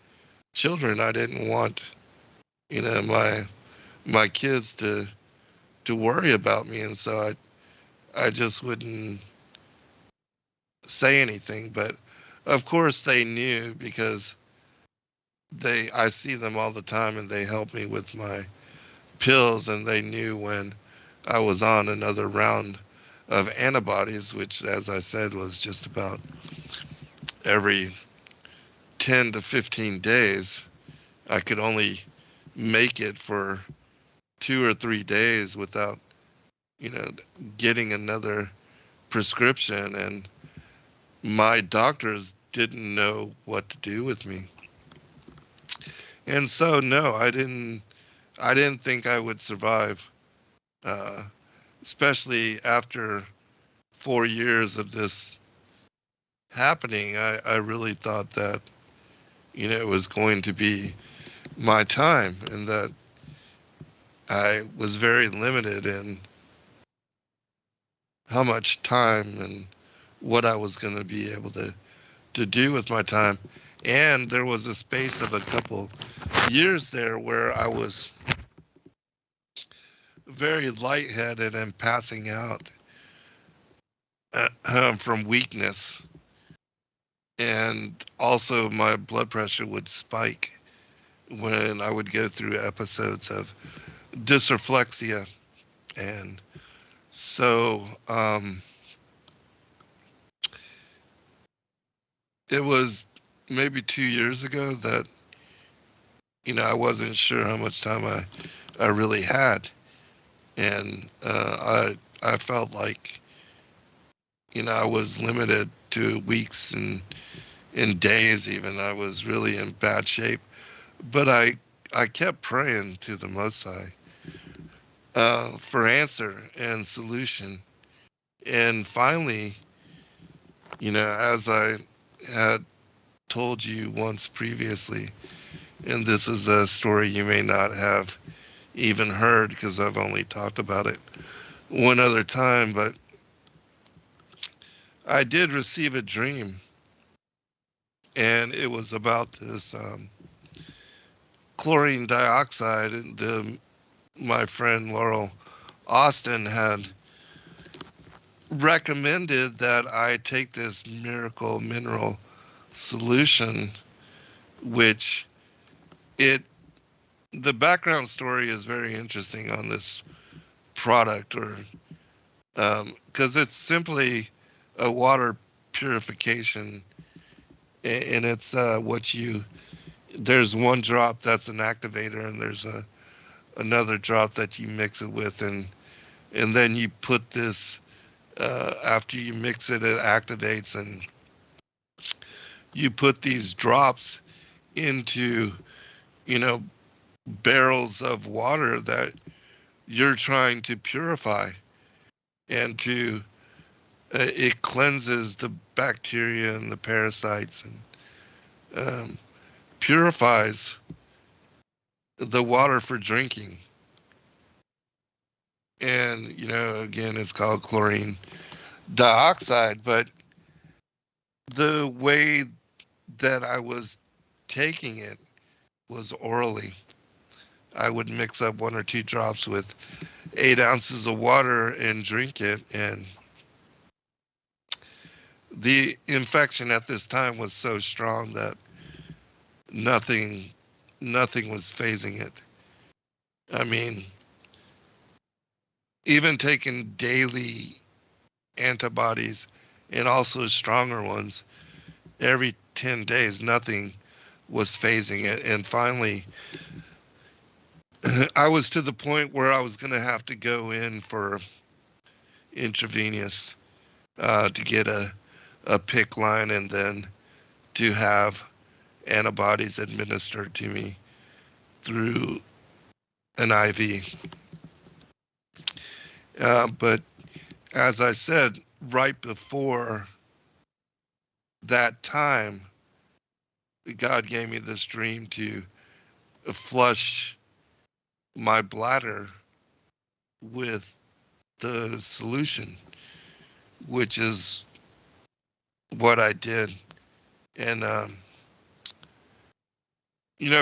children. I didn't want, my kids to worry about me, and so I just wouldn't say anything. But of course they knew, because I see them all the time, and they help me with my pills, and they knew when I was on another round of antibodies, which, as I said, was just about every 10 to 15 days, I could only make it for 2 or 3 days without, getting another prescription. And my doctors didn't know what to do with me. And so, no, I didn't think I would survive, especially after 4 years of this happening. I really thought that, it was going to be my time, and that I was very limited in how much time and what I was going to be able to do with my time. And there was a space of a couple years there where I was very lightheaded and passing out from weakness. And also my blood pressure would spike when I would go through episodes of dysreflexia. And so it was maybe 2 years ago that, I wasn't sure how much time I really had. And I felt like, I was limited to weeks and days even. I was really in bad shape. But I kept praying to the Most High for answer and solution. And finally, as I had told you once previously, and this is a story you may not have even heard because I've only talked about it one other time, but I did receive a dream, and it was about this chlorine dioxide. And my friend Laurel Austin had recommended that I take this miracle mineral solution, which the background story is very interesting on this product, or because it's simply a water purification, and it's there's one drop that's an activator, and there's another drop that you mix it with, and then you put this after you mix it, it activates, and you put these drops into barrels of water that you're trying to purify, and it cleanses the bacteria and the parasites, and purifies the water for drinking. And again, it's called chlorine dioxide. But the way that I was taking it was orally. I would mix up 1 or 2 drops with 8 ounces of water and drink it, and the infection at this time was so strong that nothing was phasing it. I mean, even taking daily antibodies and also stronger ones every 10 days, nothing was phasing it. And finally, I was to the point where I was going to have to go in for intravenous to get a PICC line, and then to have antibodies administered to me through an IV. But as I said, right before that time, God gave me this dream to flush my bladder with the solution, which is what I did. And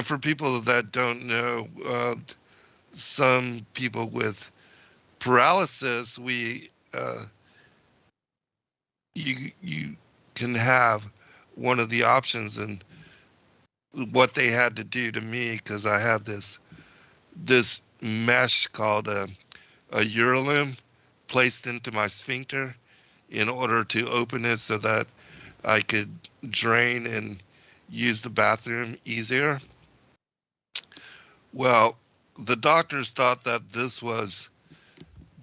for people that don't know, some people with paralysis, you can have one of the options. And what they had to do to me, because I had this mesh called a urilim placed into my sphincter in order to open it so that I could drain and use the bathroom easier. Well, the doctors thought that this was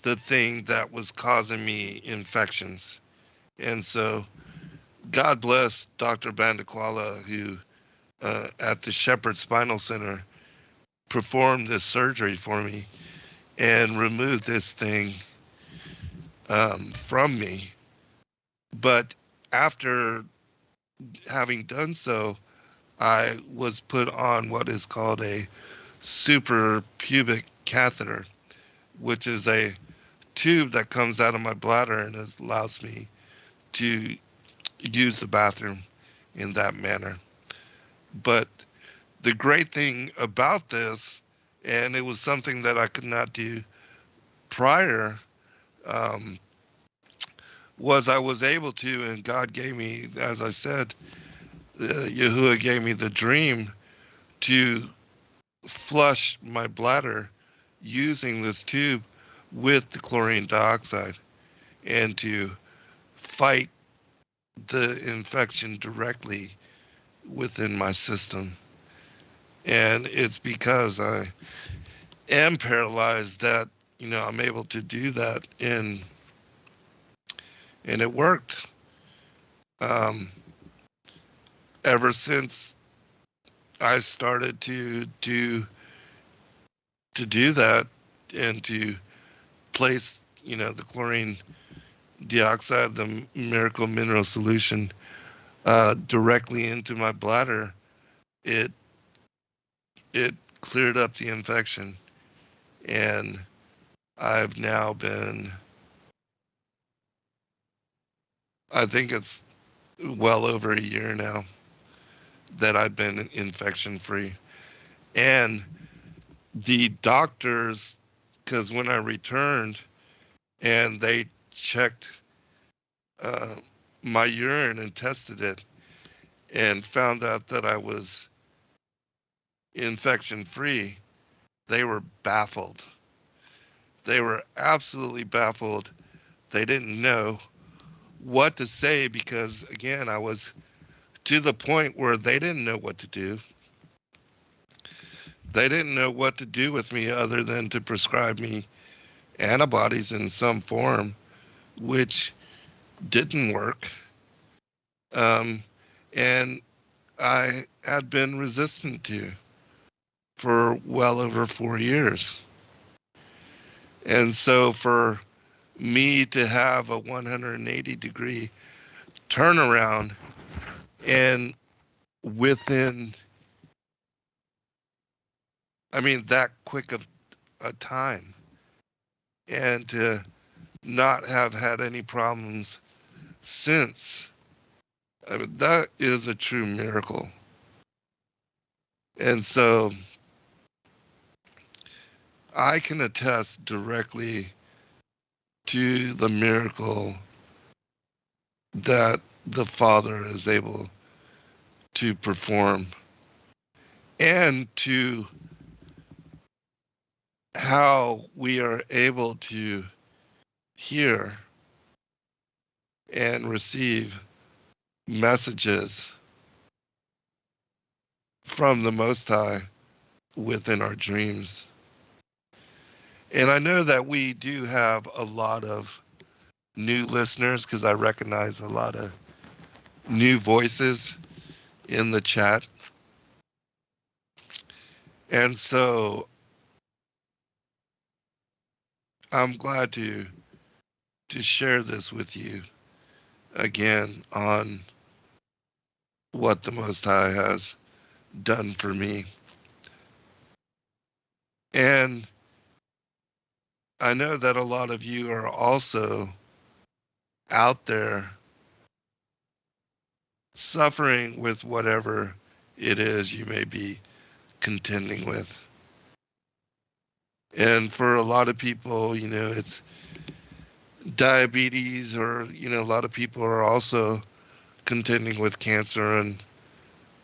the thing that was causing me infections. And so God bless Dr. Bandakwala, who at the Shepherd Spinal Center performed this surgery for me and removed this thing from me. But after having done so, I was put on what is called a suprapubic catheter, which is a tube that comes out of my bladder and allows me to use the bathroom in that manner. But the great thing about this, and it was something that I could not do prior, was I was able to, and God gave me, as I said, Yahuwah gave me the dream to flush my bladder using this tube with the chlorine dioxide and to fight the infection directly within my system. And it's because I am paralyzed that, I'm able to do that, and it worked. Ever since I started to do that and to place, the chlorine dioxide, the miracle mineral solution, directly into my bladder, it cleared up the infection. And I've now been, I think it's well over a year now that I've been infection free. And the doctors, because when I returned and they checked my urine and tested it and found out that I was infection free, they were baffled. They were absolutely baffled. They didn't know what to say because, again, I was to the point where they didn't know what to do. They didn't know what to do with me other than to prescribe me antibodies in some form, which didn't work. And I had been resistant to for well over 4 years. And so for me to have a 180-degree turnaround and within, that quick of a time, and to not have had any problems since, that is a true miracle. And so I can attest directly to the miracle that the Father is able to perform, and to how we are able to hear and receive messages from the Most High within our dreams. And I know that we do have a lot of new listeners, because I recognize a lot of new voices in the chat. And so I'm glad to share this with you again on what the Most High has done for me. And I know that a lot of you are also out there suffering with whatever it is you may be contending with. And for a lot of people, it's diabetes, or, a lot of people are also contending with cancer in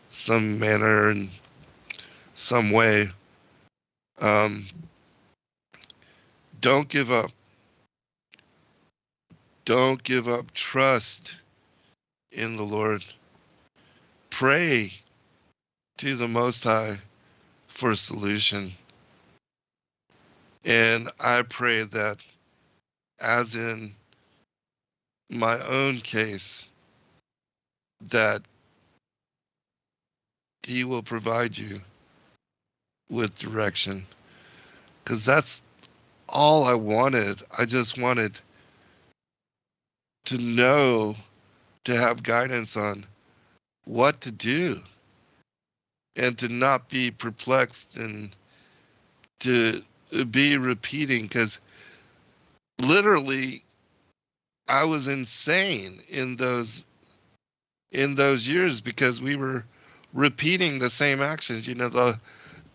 some manner, in some way. Don't give up. Don't give up. Trust in the Lord. Pray to the Most High for a solution. And I pray that, as in my own case, that He will provide you with direction. Because that's all I wanted. I just wanted to know, to have guidance on what to do, and to not be perplexed and to be repeating, because literally I was insane in those years, because we were repeating the same actions. The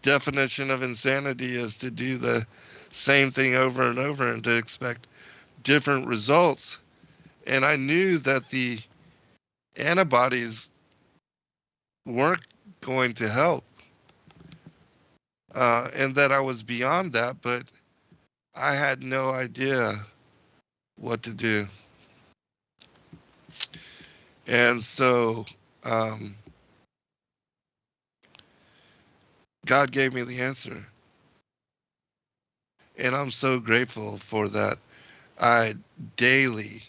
definition of insanity is to do the same thing over and over and to expect different results. And I knew that the antibodies weren't going to help, and that I was beyond that, but I had no idea what to do. And so God gave me the answer. And I'm so grateful for that. I daily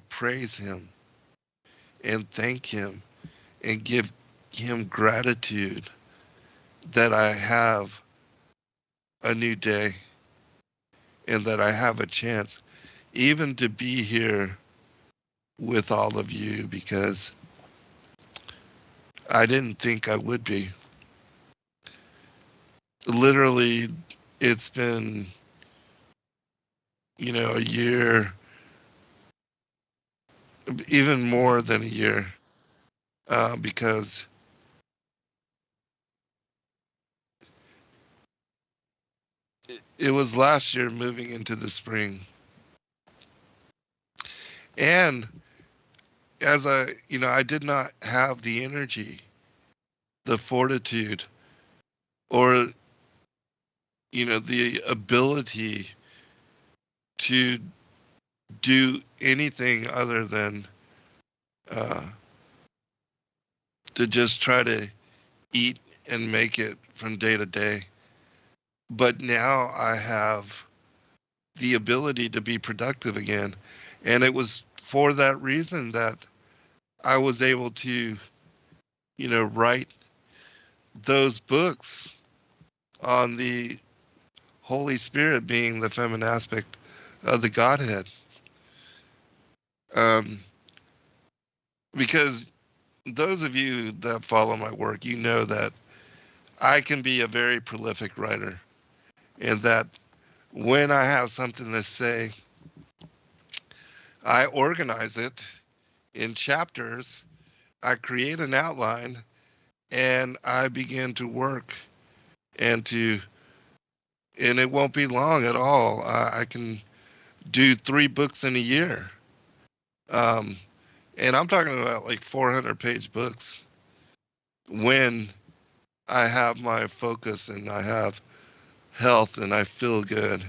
praise Him and thank Him and give Him gratitude that I have a new day and that I have a chance even to be here with all of you, because I didn't think I would be. Literally, it's been, a year, even more than a year, because it was last year moving into the spring. And as I did not have the energy, the fortitude, or, the ability to do anything other than to just try to eat and make it from day to day. But now I have the ability to be productive again. And it was for that reason that I was able to, write those books on the Holy Spirit being the feminine aspect of the Godhead. Because those of you that follow my work, you know that I can be a very prolific writer, and that when I have something to say, I organize it in chapters, I create an outline, and I begin to work, and it won't be long at all. I can do 3 books in a year. And I'm talking about like 400-page books when I have my focus and I have health and I feel good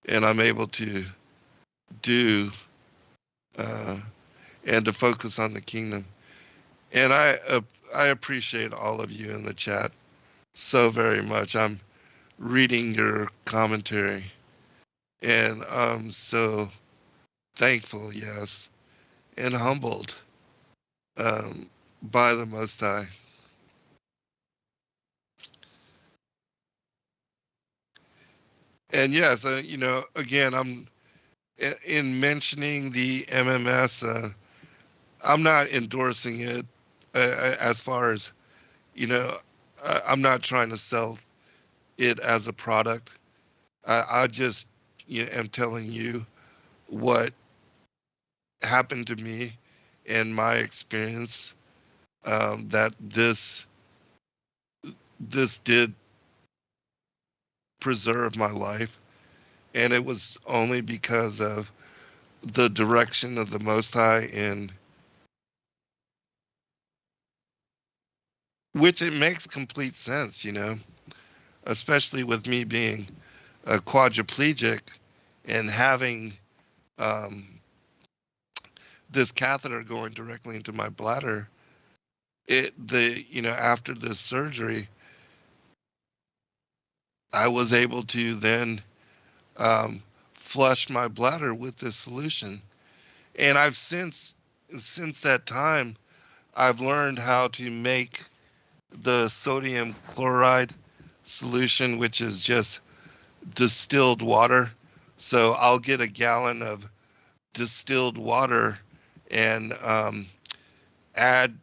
and I'm able to do and to focus on the kingdom. And I appreciate all of you in the chat so very much. I'm reading your commentary and I'm so thankful, yes, and humbled by the Most High. And yes, again, I'm in mentioning the MMS. I'm not endorsing it as far as, I'm not trying to sell it as a product. I just am telling you what happened to me and my experience, that this did preserve my life. And it was only because of the direction of the Most High, in which it makes complete sense, especially with me being a quadriplegic and having this catheter going directly into my bladder. after this surgery, I was able to then um, flush my bladder with this solution. And I've since that time, I've learned how to make the sodium chloride solution, which is just distilled water. So I'll get a gallon of distilled water and add,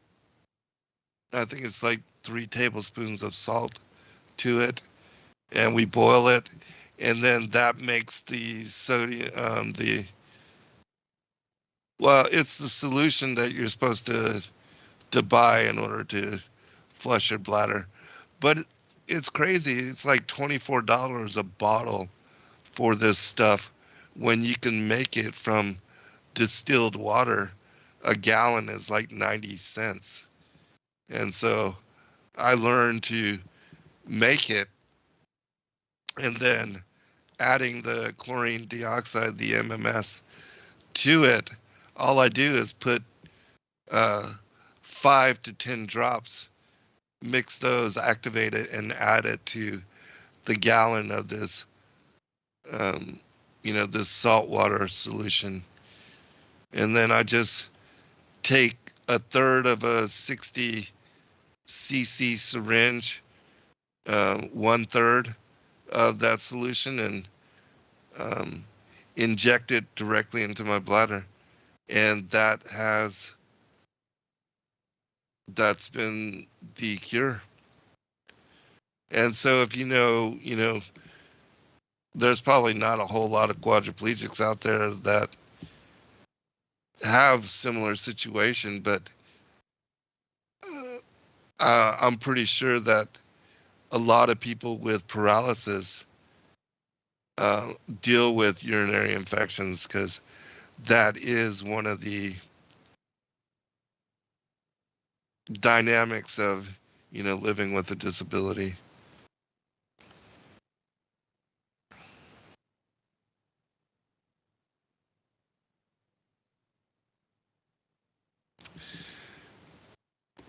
I think it's like 3 tablespoons of salt to it, and we boil it, and then that makes the sodium, well, it's the solution that you're supposed to buy in order to flush your bladder. But it's crazy. It's like $24 a bottle for this stuff when you can make it from distilled water. A gallon is like 90 cents. And so I learned to make it, and then adding the chlorine dioxide, the MMS, to it. All I do is put uh, 5 to 10 drops, mix those, activate it, and add it to the gallon of this, um, this saltwater solution. And then I just take a third of a 60 cc syringe, 1/3 of that solution, and um, inject it directly into my bladder. And that's been the cure. And so if there's probably not a whole lot of quadriplegics out there that have similar situation, but I'm pretty sure that a lot of people with paralysis deal with urinary infections, because that is one of the dynamics of living with a disability.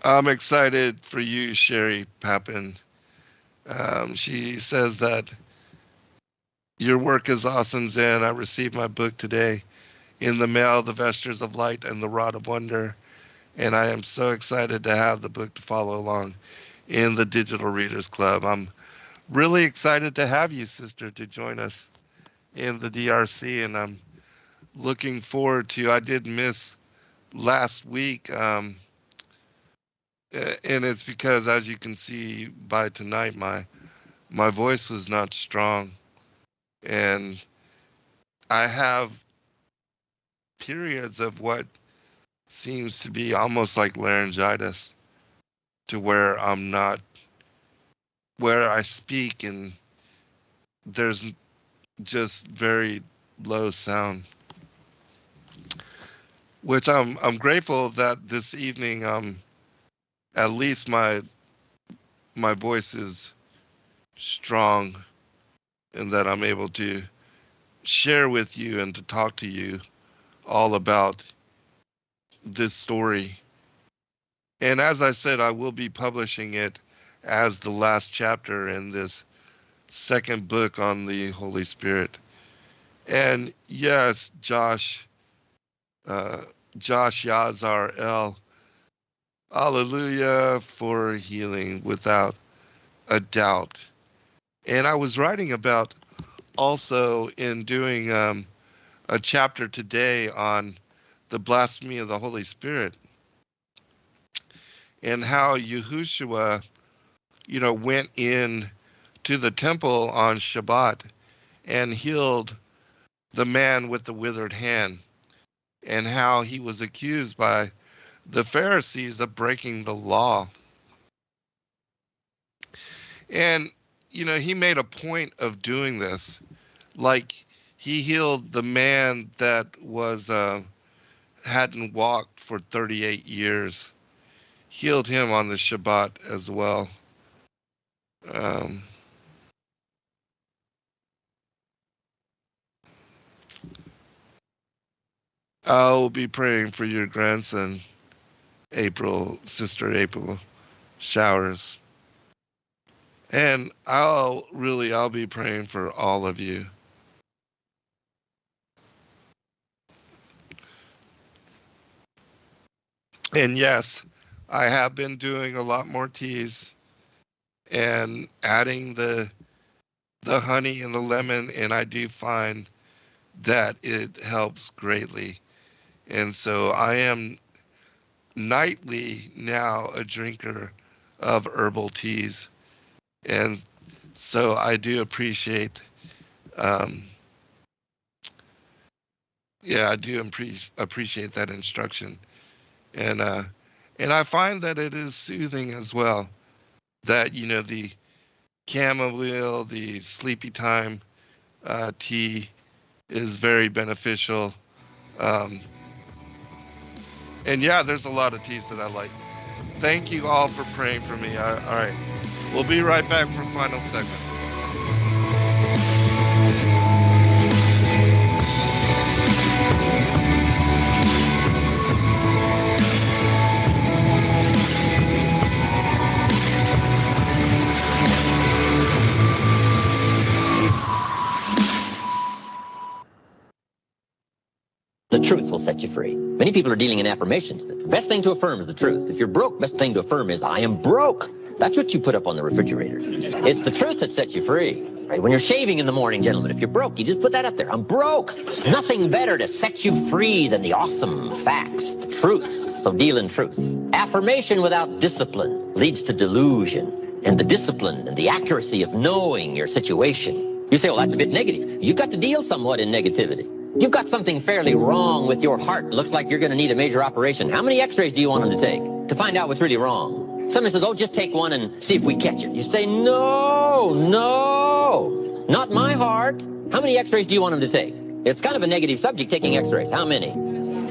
I'm excited for you, Sherry Pappin. She says that your work is awesome, Zen. I received my book today in the mail, The Vestures of Light and the Rod of Wonder, and I am so excited to have the book to follow along in the Digital Readers Club. I'm really excited to have you, sister, to join us in the DRC, and I'm looking forward to. I did miss last week, and it's because, as you can see by tonight, my voice was not strong, and I have periods of what seems to be almost like laryngitis, to where where I speak and there's just very low sound, which I'm grateful that this evening at least my voice is strong, and that I'm able to share with you and to talk to you all about this story. And as I said, I will be publishing it as the last chapter in this second book on the Holy Spirit. And yes, Josh Yazar L, hallelujah for healing without a doubt. And I was writing about, also in doing a chapter today on the blasphemy of the Holy Spirit, and how Yahushua, went in to the temple on Shabbat and healed the man with the withered hand, and how he was accused by the Pharisees of breaking the law. And, he made a point of doing this. Like, he healed the man that was hadn't walked for 38 years. Healed him on the Shabbat as well. I'll be praying for your grandson. Sister April showers. And I'll be praying for all of you. And yes, I have been doing a lot more teas and adding the honey and the lemon, and I do find that it helps greatly. And so I am nightly now a drinker of herbal teas. And so I do appreciate, appreciate that instruction. And I find that it is soothing as well. That, the chamomile, the sleepy time tea is very beneficial. And yeah, there's a lot of teas that I like. Thank you all for praying for me. All right. We'll be right back for final segment. The truth will set you free. Many people are dealing in affirmations. The best thing to affirm is the truth. If you're broke, best thing to affirm is, I am broke. That's what you put up on the refrigerator. It's the truth that sets you free. Right? When you're shaving in the morning, gentlemen, if you're broke, you just put that up there. I'm broke. Nothing better to set you free than the awesome facts, the truth. So deal in truth. Affirmation without discipline leads to delusion. And the discipline and the accuracy of knowing your situation. You say, well, that's a bit negative. You've got to deal somewhat in negativity. You've got something fairly wrong with your heart. Looks like you're going to need a major operation. How many x-rays do you want them to take to find out what's really wrong? Somebody says, oh, just take one and see if we catch it. You say, no, not my heart. How many x-rays do you want them to take? It's kind of a negative subject, taking x-rays. How many?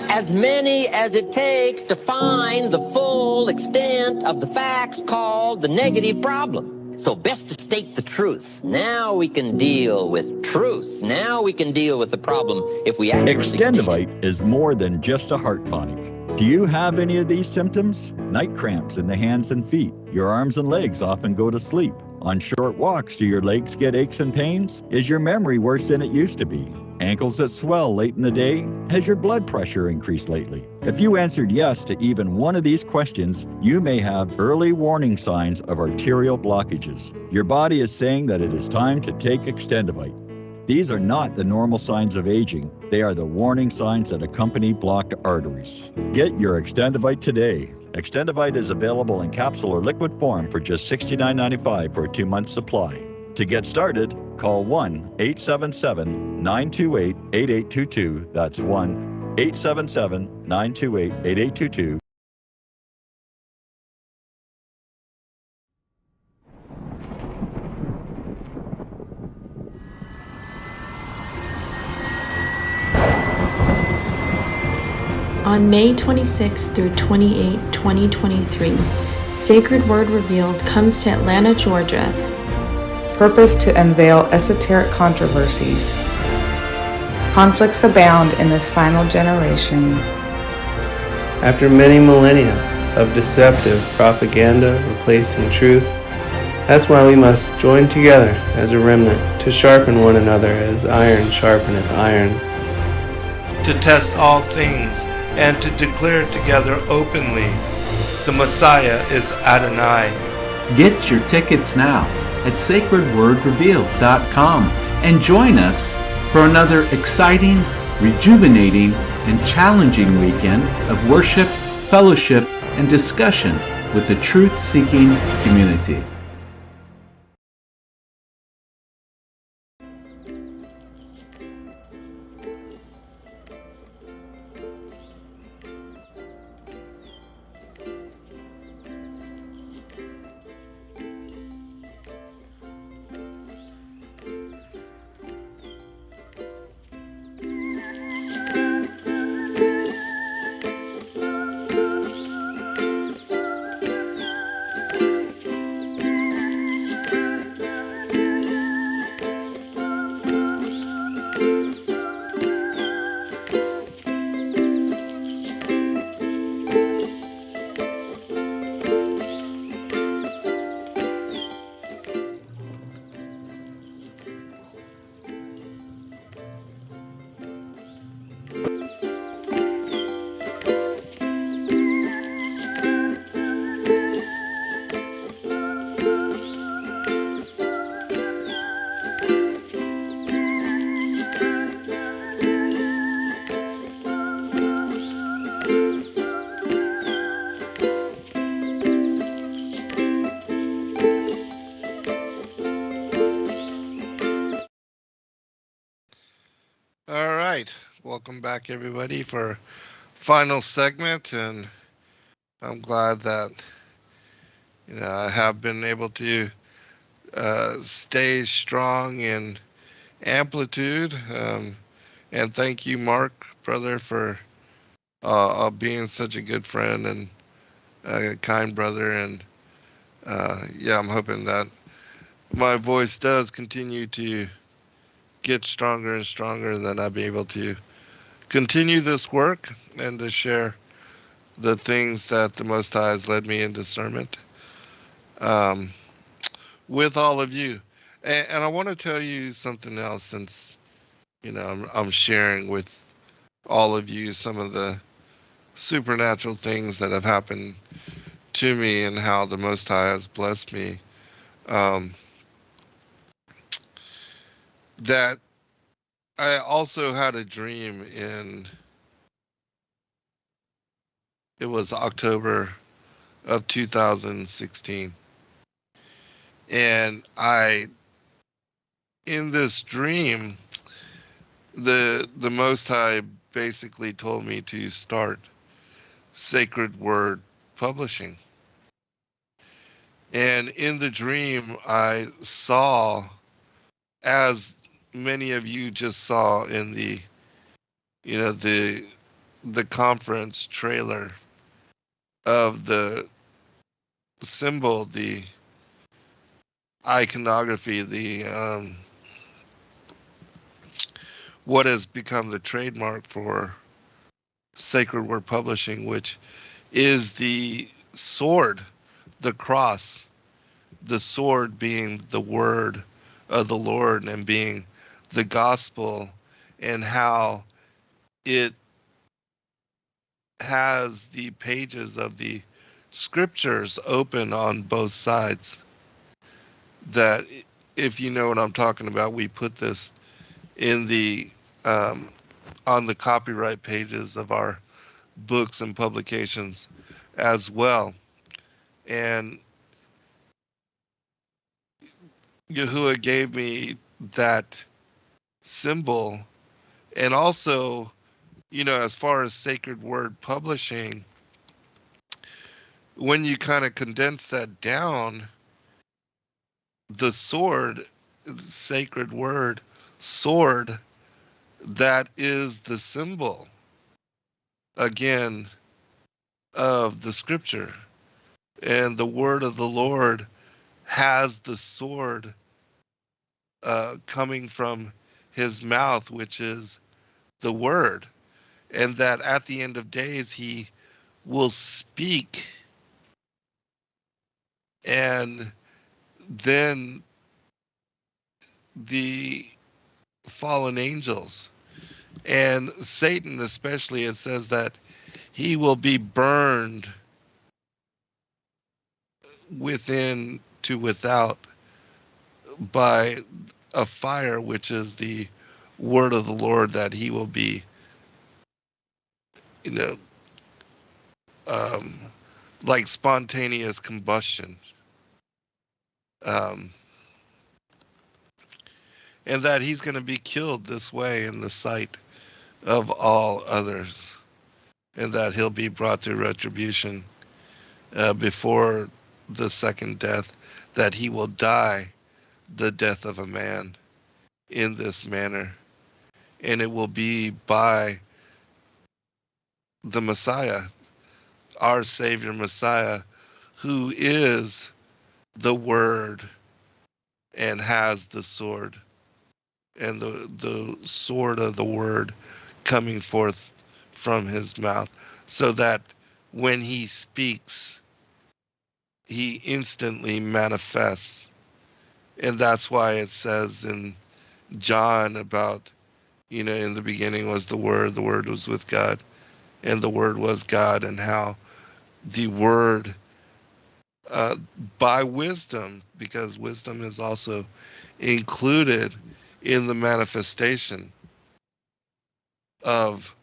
As many as it takes to find the full extent of the facts called the negative problem. So best to state the truth. Now we can deal with truth. Now we can deal with the problem if we accurately Extendivite is more than just a heart tonic. Do you have any of these symptoms? Night cramps in the hands and feet. Your arms and legs often go to sleep. On short walks, do your legs get aches and pains? Is your memory worse than it used to be? Ankles that swell late in the day? Has your blood pressure increased lately? If you answered yes to even one of these questions, you may have early warning signs of arterial blockages. Your body is saying that it is time to take Extendivite. These are not the normal signs of aging. They are the warning signs that accompany blocked arteries. Get your Extendivite today. Extendivite is available in capsule or liquid form for just $69.95 for a 2-month supply. To get started, call 1-877-928-8822. That's 1-877-928-8822. On May 26 through 28, 2023, Sacred Word Revealed comes to Atlanta, Georgia. Purpose to unveil esoteric controversies. Conflicts abound in this final generation. After many millennia of deceptive propaganda replacing truth, that's why we must join together as a remnant to sharpen one another as iron sharpeneth iron. To test all things and to declare together openly, the Messiah is Adonai. Get your tickets now at sacredwordrevealed.com and join us for another exciting, rejuvenating, and challenging weekend of worship, fellowship, and discussion with the truth-seeking community. welcome back, everybody, for final segment. And I'm glad that I have been able to stay strong in amplitude. And thank you, Mark, brother, for being such a good friend and a kind brother. And I'm hoping that my voice does continue to get stronger and stronger, that I'll be able to continue this work and to share the things that the Most High has led me in discernment with all of you. And I want to tell you something else, since I'm sharing with all of you some of the supernatural things that have happened to me and how the Most High has blessed me. That I also had a dream it was October of 2016. And in this dream, the Most High basically told me to start Sacred Word Publishing. And in the dream, I saw, as many of you just saw in the conference trailer, of the symbol, the iconography, the what has become the trademark for Sacred Word Publishing, which is the sword, the cross, the sword being the word of the Lord and being the gospel, and how it has the pages of the scriptures open on both sides. That, if you know what I'm talking about, we put this in the on the copyright pages of our books and publications as well. And Yahuwah gave me that symbol. And also, as far as Sacred Word Publishing, when you kind of condense that down, the sword, sacred word, sword, that is the symbol, again, of the scripture. And the word of the Lord has the sword coming from his mouth, which is the word. And that at the end of days, he will speak, and then the fallen angels and Satan especially, it says that he will be burned within to without by a fire, which is the word of the Lord, that he will be, like spontaneous combustion. And that he's going to be killed this way in the sight of all others, and that he'll be brought to retribution before the second death, that he will die the death of a man in this manner. And it will be by the Messiah, our Savior Messiah, who is the Word and has the sword, and the sword of the word coming forth from his mouth, so that when he speaks, he instantly manifests. And that's why it says in John about, in the beginning was the Word was with God, and the Word was God, and how the Word, by wisdom, because wisdom is also included in the manifestation of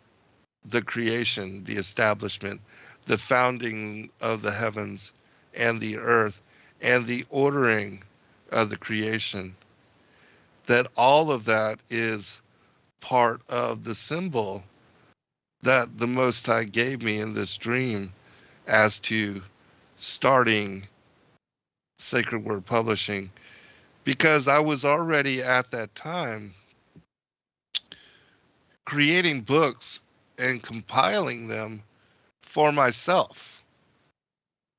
the creation, the establishment, the founding of the heavens and the earth, and the ordering of the creation, that all of that is part of the symbol that the Most High gave me in this dream as to starting Sacred Word Publishing, because I was already at that time creating books and compiling them for myself.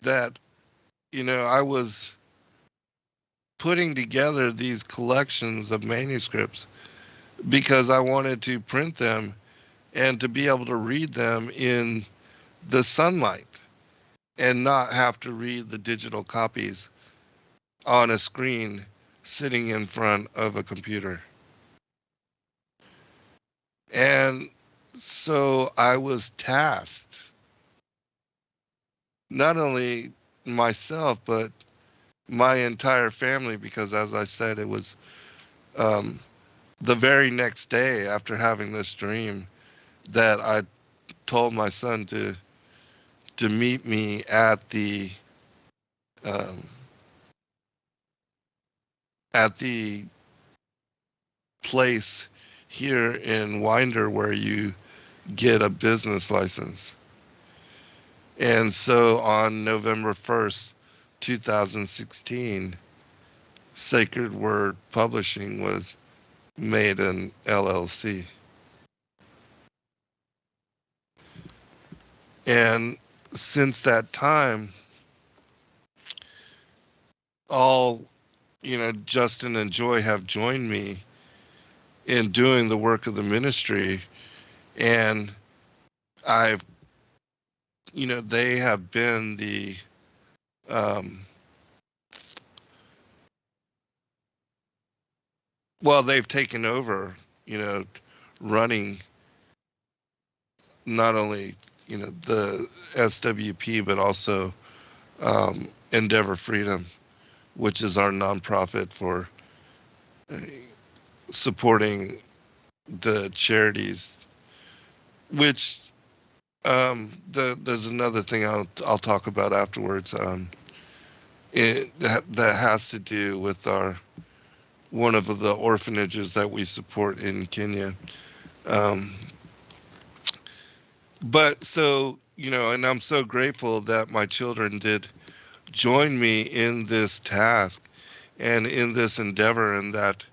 That, I was putting together these collections of manuscripts because I wanted to print them and to be able to read them in the sunlight and not have to read the digital copies on a screen sitting in front of a computer. And so I was tasked, not only myself, but my entire family, because as I said, it was the very next day after having this dream that I told my son to meet me at the place here in Winder where you get a business license. And so on November 1st, 2016, Sacred Word Publishing was made an LLC. And since that time, all, Justin and Joy have joined me in doing the work of the ministry. And I've, they have been the, they've taken over, running not only, the SWP, but also Endeavor Freedom, which is our nonprofit for supporting the charities. Which there's another thing I'll talk about afterwards. That has to do with one of the orphanages that we support in Kenya. But so, and I'm so grateful that my children did join me in this task and in this endeavor, and that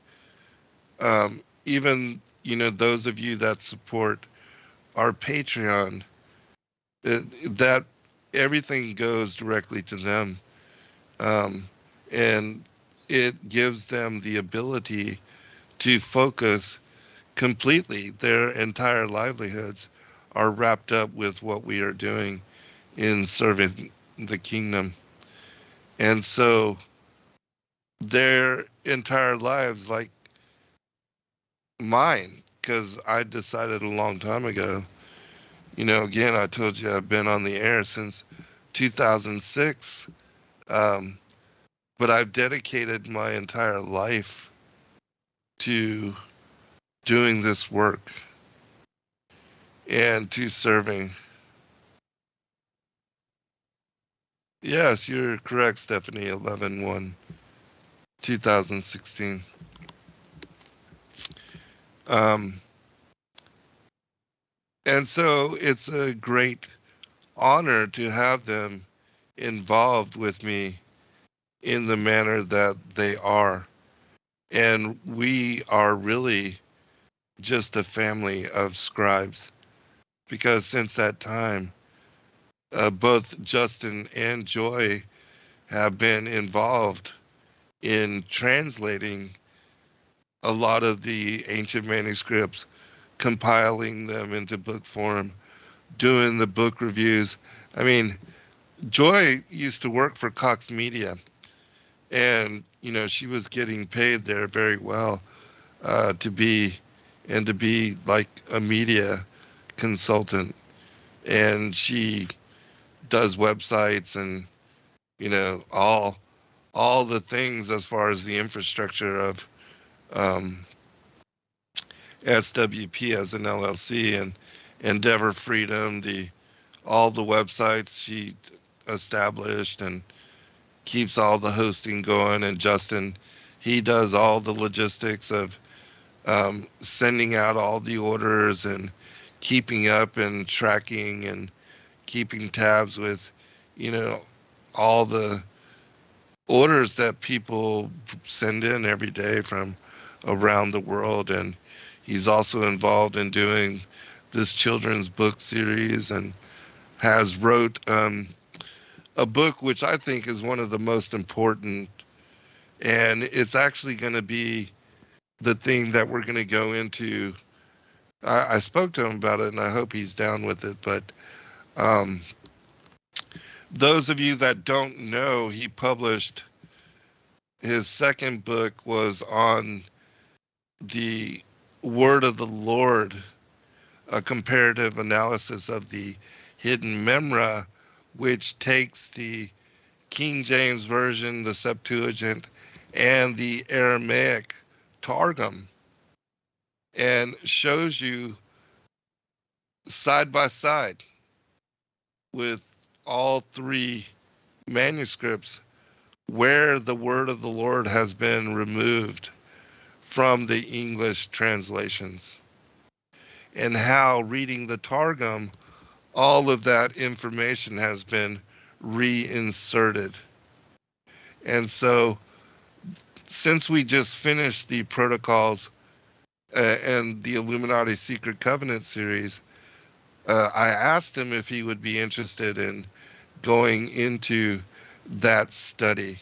even, those of you that support our Patreon, that everything goes directly to them. And it gives them the ability to focus completely. Their entire livelihoods are wrapped up with what we are doing in serving the kingdom. And so their entire lives, like mine, because I decided a long time ago, again, I told you I've been on the air since 2006, but I've dedicated my entire life to doing this work and to serving. Yes, you're correct, Stephanie. 11/1, 2016. And so it's a great honor to have them involved with me in the manner that they are. And we are really just a family of scribes, because since that time, both Justin and Joy have been involved in translating a lot of the ancient manuscripts, compiling them into book form, doing the book reviews. I mean, Joy used to work for Cox Media, and she was getting paid there very well to be like a media consultant, and she does websites and all the things as far as the infrastructure of SWP as an LLC and Endeavor Freedom, all the websites she established and keeps all the hosting going. And Justin, he does all the logistics of sending out all the orders and keeping up and tracking and keeping tabs with, all the orders that people send in every day from around the world. And he's also involved in doing this children's book series and has wrote a book which I think is one of the most important, and it's actually going to be the thing that we're going to go into. I spoke to him about it, and I hope he's down with it. But those of you that don't know, he published his second book was on the Word of the Lord, a comparative analysis of the hidden Memra, which takes the King James Version, the Septuagint, and the Aramaic Targum and shows you side by side with all three manuscripts where the word of the Lord has been removed from the English translations, and how reading the Targum, all of that information has been reinserted. And so, since we just finished the Protocols and the Illuminati Secret Covenant series, I asked him if he would be interested in going into that study.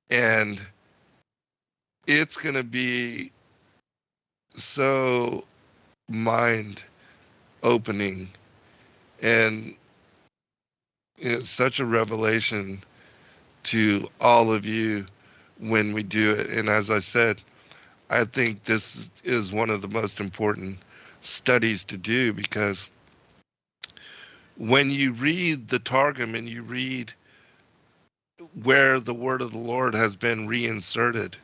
And it's going to be so mind opening, and it's such a revelation to all of you when we do it. And as I said, I think this is one of the most important studies to do, because when you read the Targum and you read where the word of the Lord has been reinserted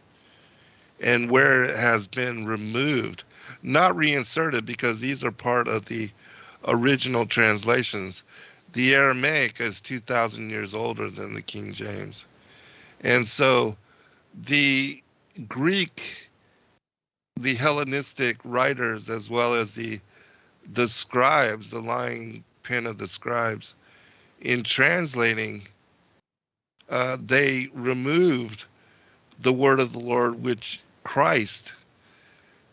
and where it has been removed, not reinserted because these are part of the original translations. The Aramaic is 2,000 years older than the King James. And so the Greek, the Hellenistic writers, as well as the scribes, the lying pen of the scribes, in translating, they removed the word of the Lord, which Christ,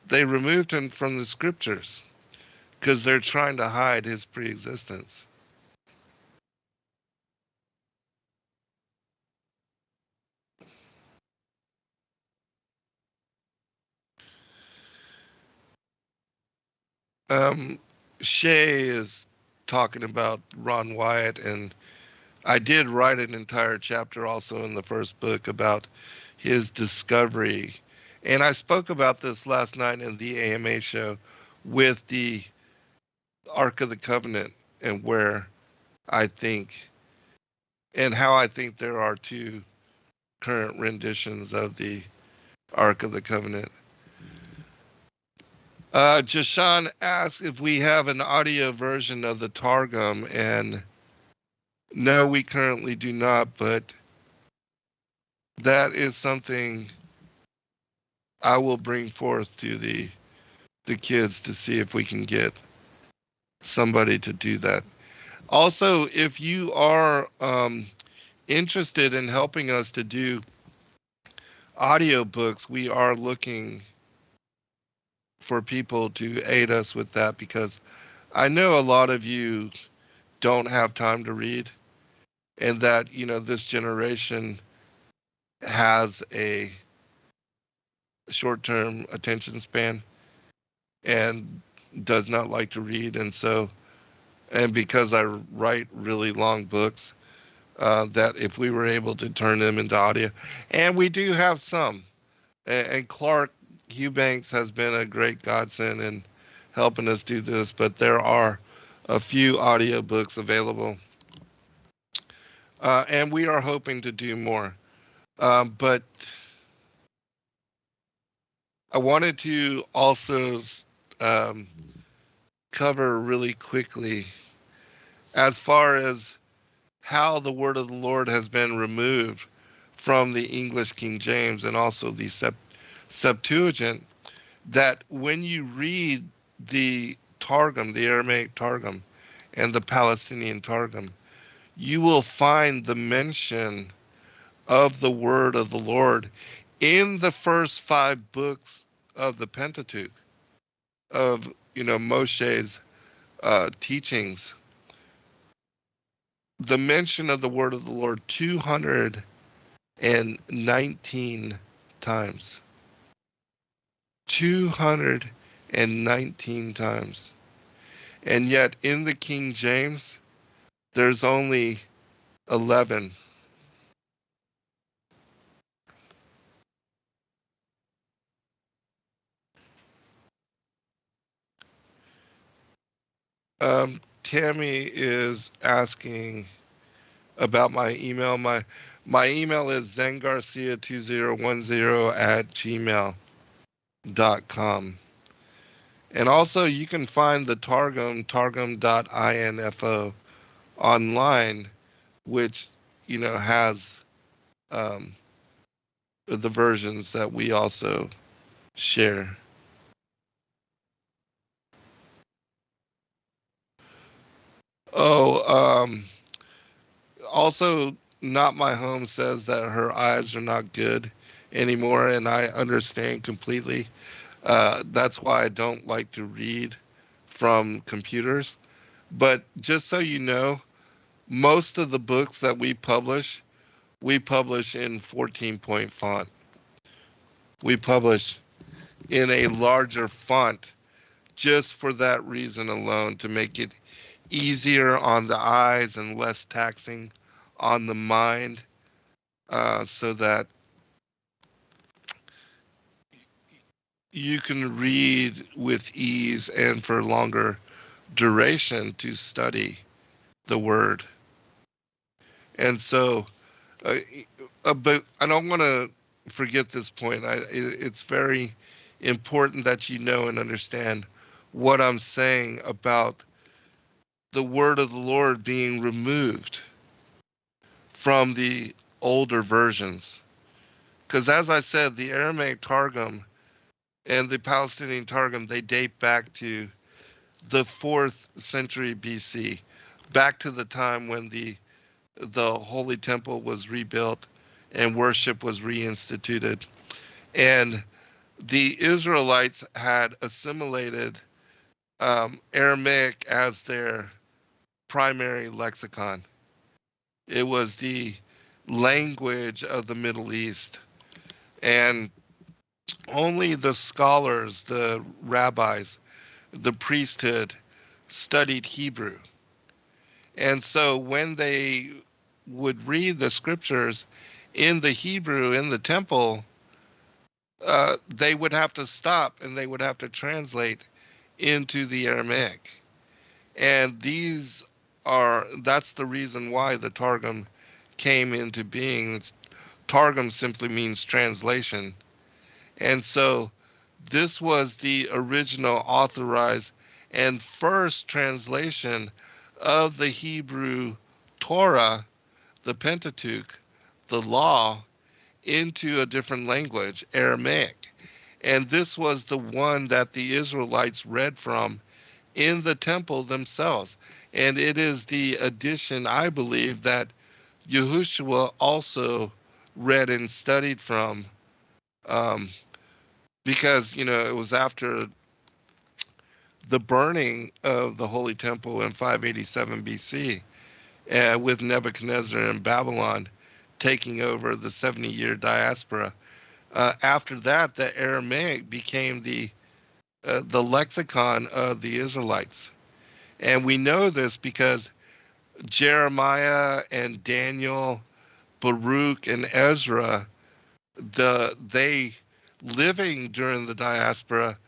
they removed him from the scriptures because they're trying to hide his preexistence. Shay is talking about Ron Wyatt, and I did write an entire chapter also in the first book about his discovery. And I spoke about this last night in the AMA show with the Ark of the Covenant, and where I think and how I think there are two current renditions of the Ark of the Covenant. Jashan asks if we have an audio version of the Targum, and no, we currently do not, but that is something I will bring forth to the kids to see if we can get somebody to do that. Also, if you are interested in helping us to do audiobooks, we are looking for people to aid us with that, because I know a lot of you don't have time to read, and that, this generation has a short-term attention span and does not like to read. And so, and because I write really long books, that if we were able to turn them into audio, and we do have some, and Clark Eubanks has been a great godsend in helping us do this, but there are a few audiobooks available, and we are hoping to do more. But I wanted to also cover really quickly as far as how the word of the Lord has been removed from the English King James and also the Septuagint, that when you read the Targum, the Aramaic Targum, and the Palestinian Targum, you will find the mention of the word of the Lord in the first 5 books of the Pentateuch, of Moshe's teachings. The mention of the word of the Lord 219 times. 219 times. And yet in the King James, there's only 11. Tammy is asking about my email. My email is zengarcia2010@gmail.com. And also you can find the targum.info online, which has the versions that we also share. Also, Not My Home says that her eyes are not good anymore, and I understand completely. That's why I don't like to read from computers. But just so you know, most of the books that we publish in 14-point font. We publish in a larger font just for that reason alone, to make it easier on the eyes and less taxing on the mind, so that you can read with ease and for longer duration to study the word. And so, but I don't want to forget this point. It's very important that you know and understand what I'm saying about the word of the Lord being removed from the older versions. Because as I said, the Aramaic Targum and the Palestinian Targum, they date back to the 4th century BC, back to the time when the Holy Temple was rebuilt and worship was reinstituted. And the Israelites had assimilated Aramaic as their primary lexicon. It was the language of the Middle East. And only the scholars, the rabbis, the priesthood studied Hebrew. And so when they would read the scriptures in the Hebrew in the temple, they would have to stop and they would have to translate into the Aramaic. And that's the reason why the Targum came into being. Targum simply means translation. And so this was the original authorized and first translation of the Hebrew Torah, the Pentateuch, the law, into a different language, Aramaic. And this was the one that the Israelites read from in the temple themselves. And it is the edition, I believe, that Yahushua also read and studied from, because, it was after the burning of the Holy Temple in 587 BC, with Nebuchadnezzar and Babylon taking over the 70-year diaspora. After that, the Aramaic became the lexicon of the Israelites. And we know this because Jeremiah and Daniel, Baruch and Ezra, they living during the diaspora,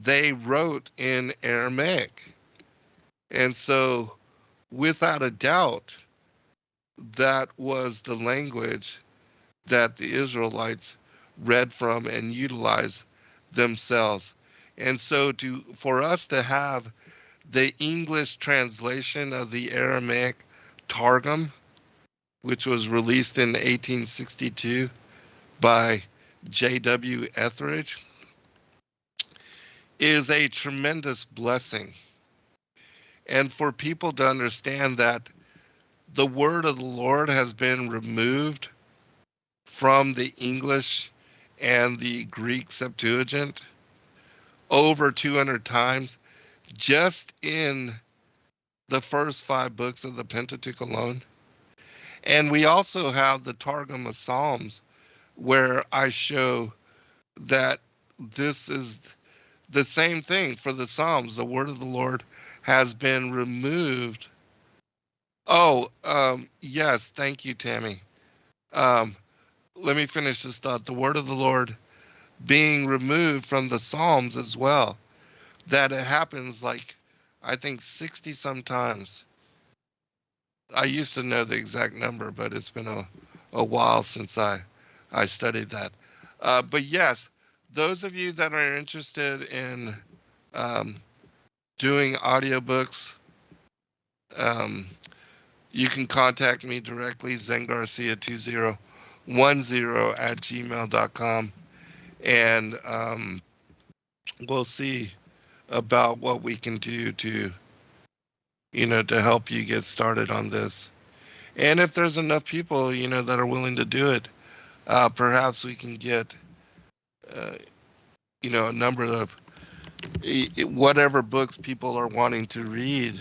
they wrote in Aramaic. And so, without a doubt, that was the language that the Israelites read from and utilized themselves. And so for us to have the English translation of the Aramaic Targum, which was released in 1862 by J.W. Etheridge, is a tremendous blessing. and for people to understand that the word of the Lord has been removed from the English and the Greek Septuagint over 200 times just in the first 5 books of the Pentateuch alone. And we also have the Targum of Psalms, where I show that this is the same thing for the Psalms. The word of the Lord has been removed. Oh, yes, thank you, Tammy. Let me finish this thought. The word of the Lord being removed from the Psalms as well. That it happens like, I think 60 sometimes. I used to know the exact number, but it's been a while since I studied that. But yes, those of you that are interested in doing audiobooks, you can contact me directly, Zen Garcia 2010@gmail.com, and we'll see about what we can do to to help you get started on this. And if there's enough people, that are willing to do it, perhaps we can get, a number of whatever books people are wanting to read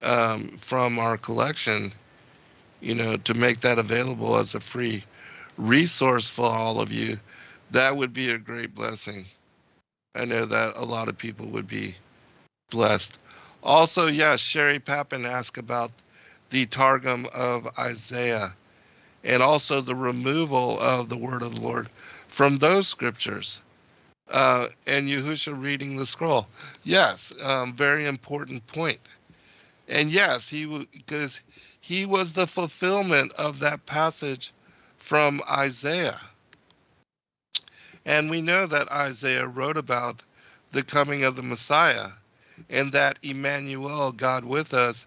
from our collection, to make that available as a free resource for all of you. That would be a great blessing. I know that a lot of people would be blessed. Also, yes, Sherry Pappin asked about the Targum of Isaiah and also the removal of the word of the Lord from those scriptures. And Yahusha reading the scroll. Yes, very important point. And yes, because he was the fulfillment of that passage from Isaiah. And we know that Isaiah wrote about the coming of the Messiah, and that Emmanuel, God with us,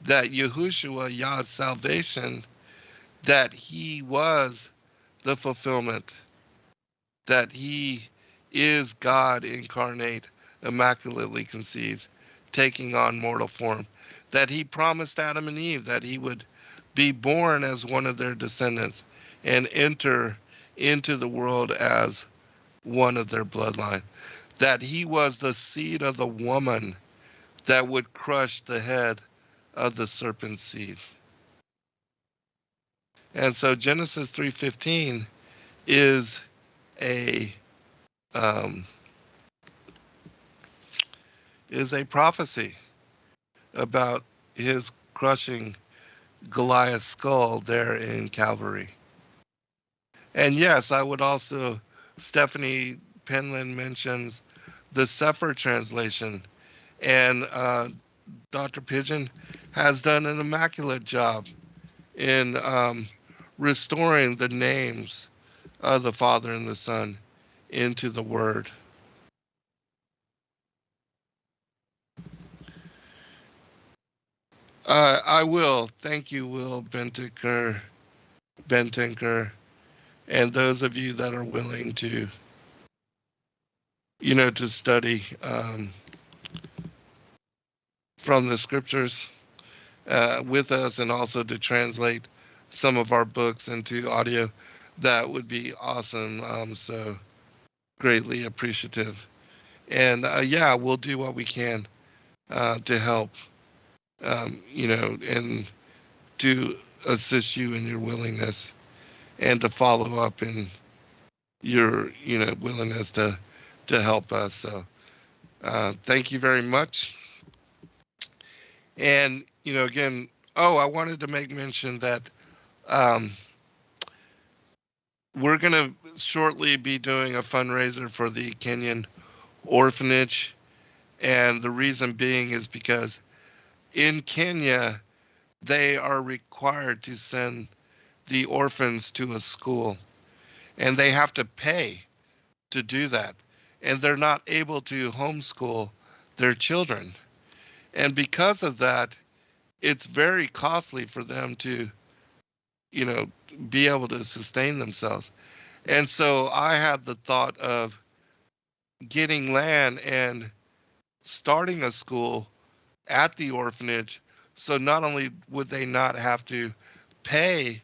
that Yahushua, Yah's salvation, that he was the fulfillment, that he is God incarnate, immaculately conceived, taking on mortal form, that he promised Adam and Eve that he would be born as one of their descendants and enter into the world as one of their bloodline, that he was the seed of the woman that would crush the head of the serpent's seed. And so Genesis 3:15 is a prophecy about his crushing Goliath's skull there in Calvary. And yes, I would also, Stephanie Penland mentions the Sefer translation, and Dr. Pigeon has done an immaculate job in restoring the names of the Father and the Son into the Word. I will. Thank you, Will Bentinker, and those of you that are willing to, to study from the scriptures with us, and also to translate some of our books into audio. That would be awesome. So greatly appreciative. And yeah, we'll do what we can to help, and to assist you in your willingness, and to follow up in your, willingness to help us. So thank you very much. And, again, I wanted to make mention that we're going to shortly be doing a fundraiser for the Kenyan orphanage. And the reason being is because in Kenya, they are required to send the orphans to a school, and they have to pay to do that. And they're not able to homeschool their children. And because of that, it's very costly for them to, be able to sustain themselves. And so I had the thought of getting land and starting a school at the orphanage. So not only would they not have to pay,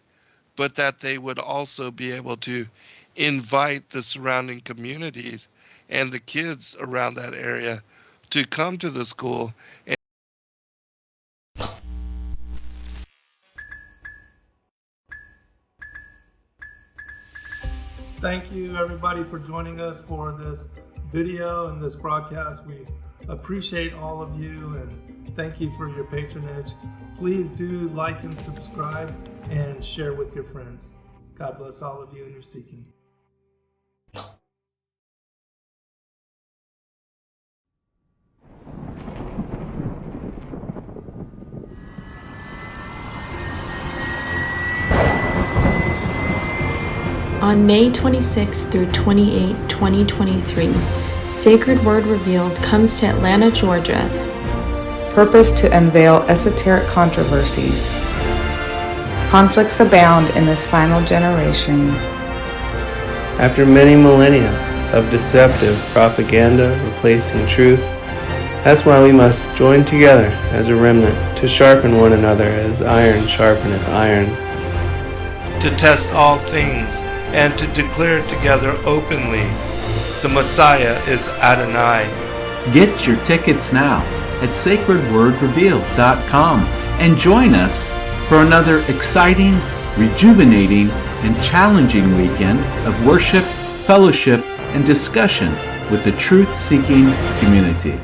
but that they would also be able to invite the surrounding communities and the kids around that area to come to the school. Thank you everybody for joining us for this video and this broadcast. We appreciate all of you and thank you for your patronage. Please do like and subscribe and share with your friends. God bless all of you in your seeking. On May 26 through 28, 2023, Sacred Word Revealed comes to Atlanta, Georgia. Purpose to unveil esoteric controversies. Conflicts abound in this final generation. After many millennia of deceptive propaganda replacing truth, that's why we must join together as a remnant to sharpen one another as iron sharpeneth iron. To test all things and to declare together openly, the Messiah is Adonai. Get your tickets now at sacredwordrevealed.com and join us for another exciting, rejuvenating, and challenging weekend of worship, fellowship, and discussion with the truth-seeking community.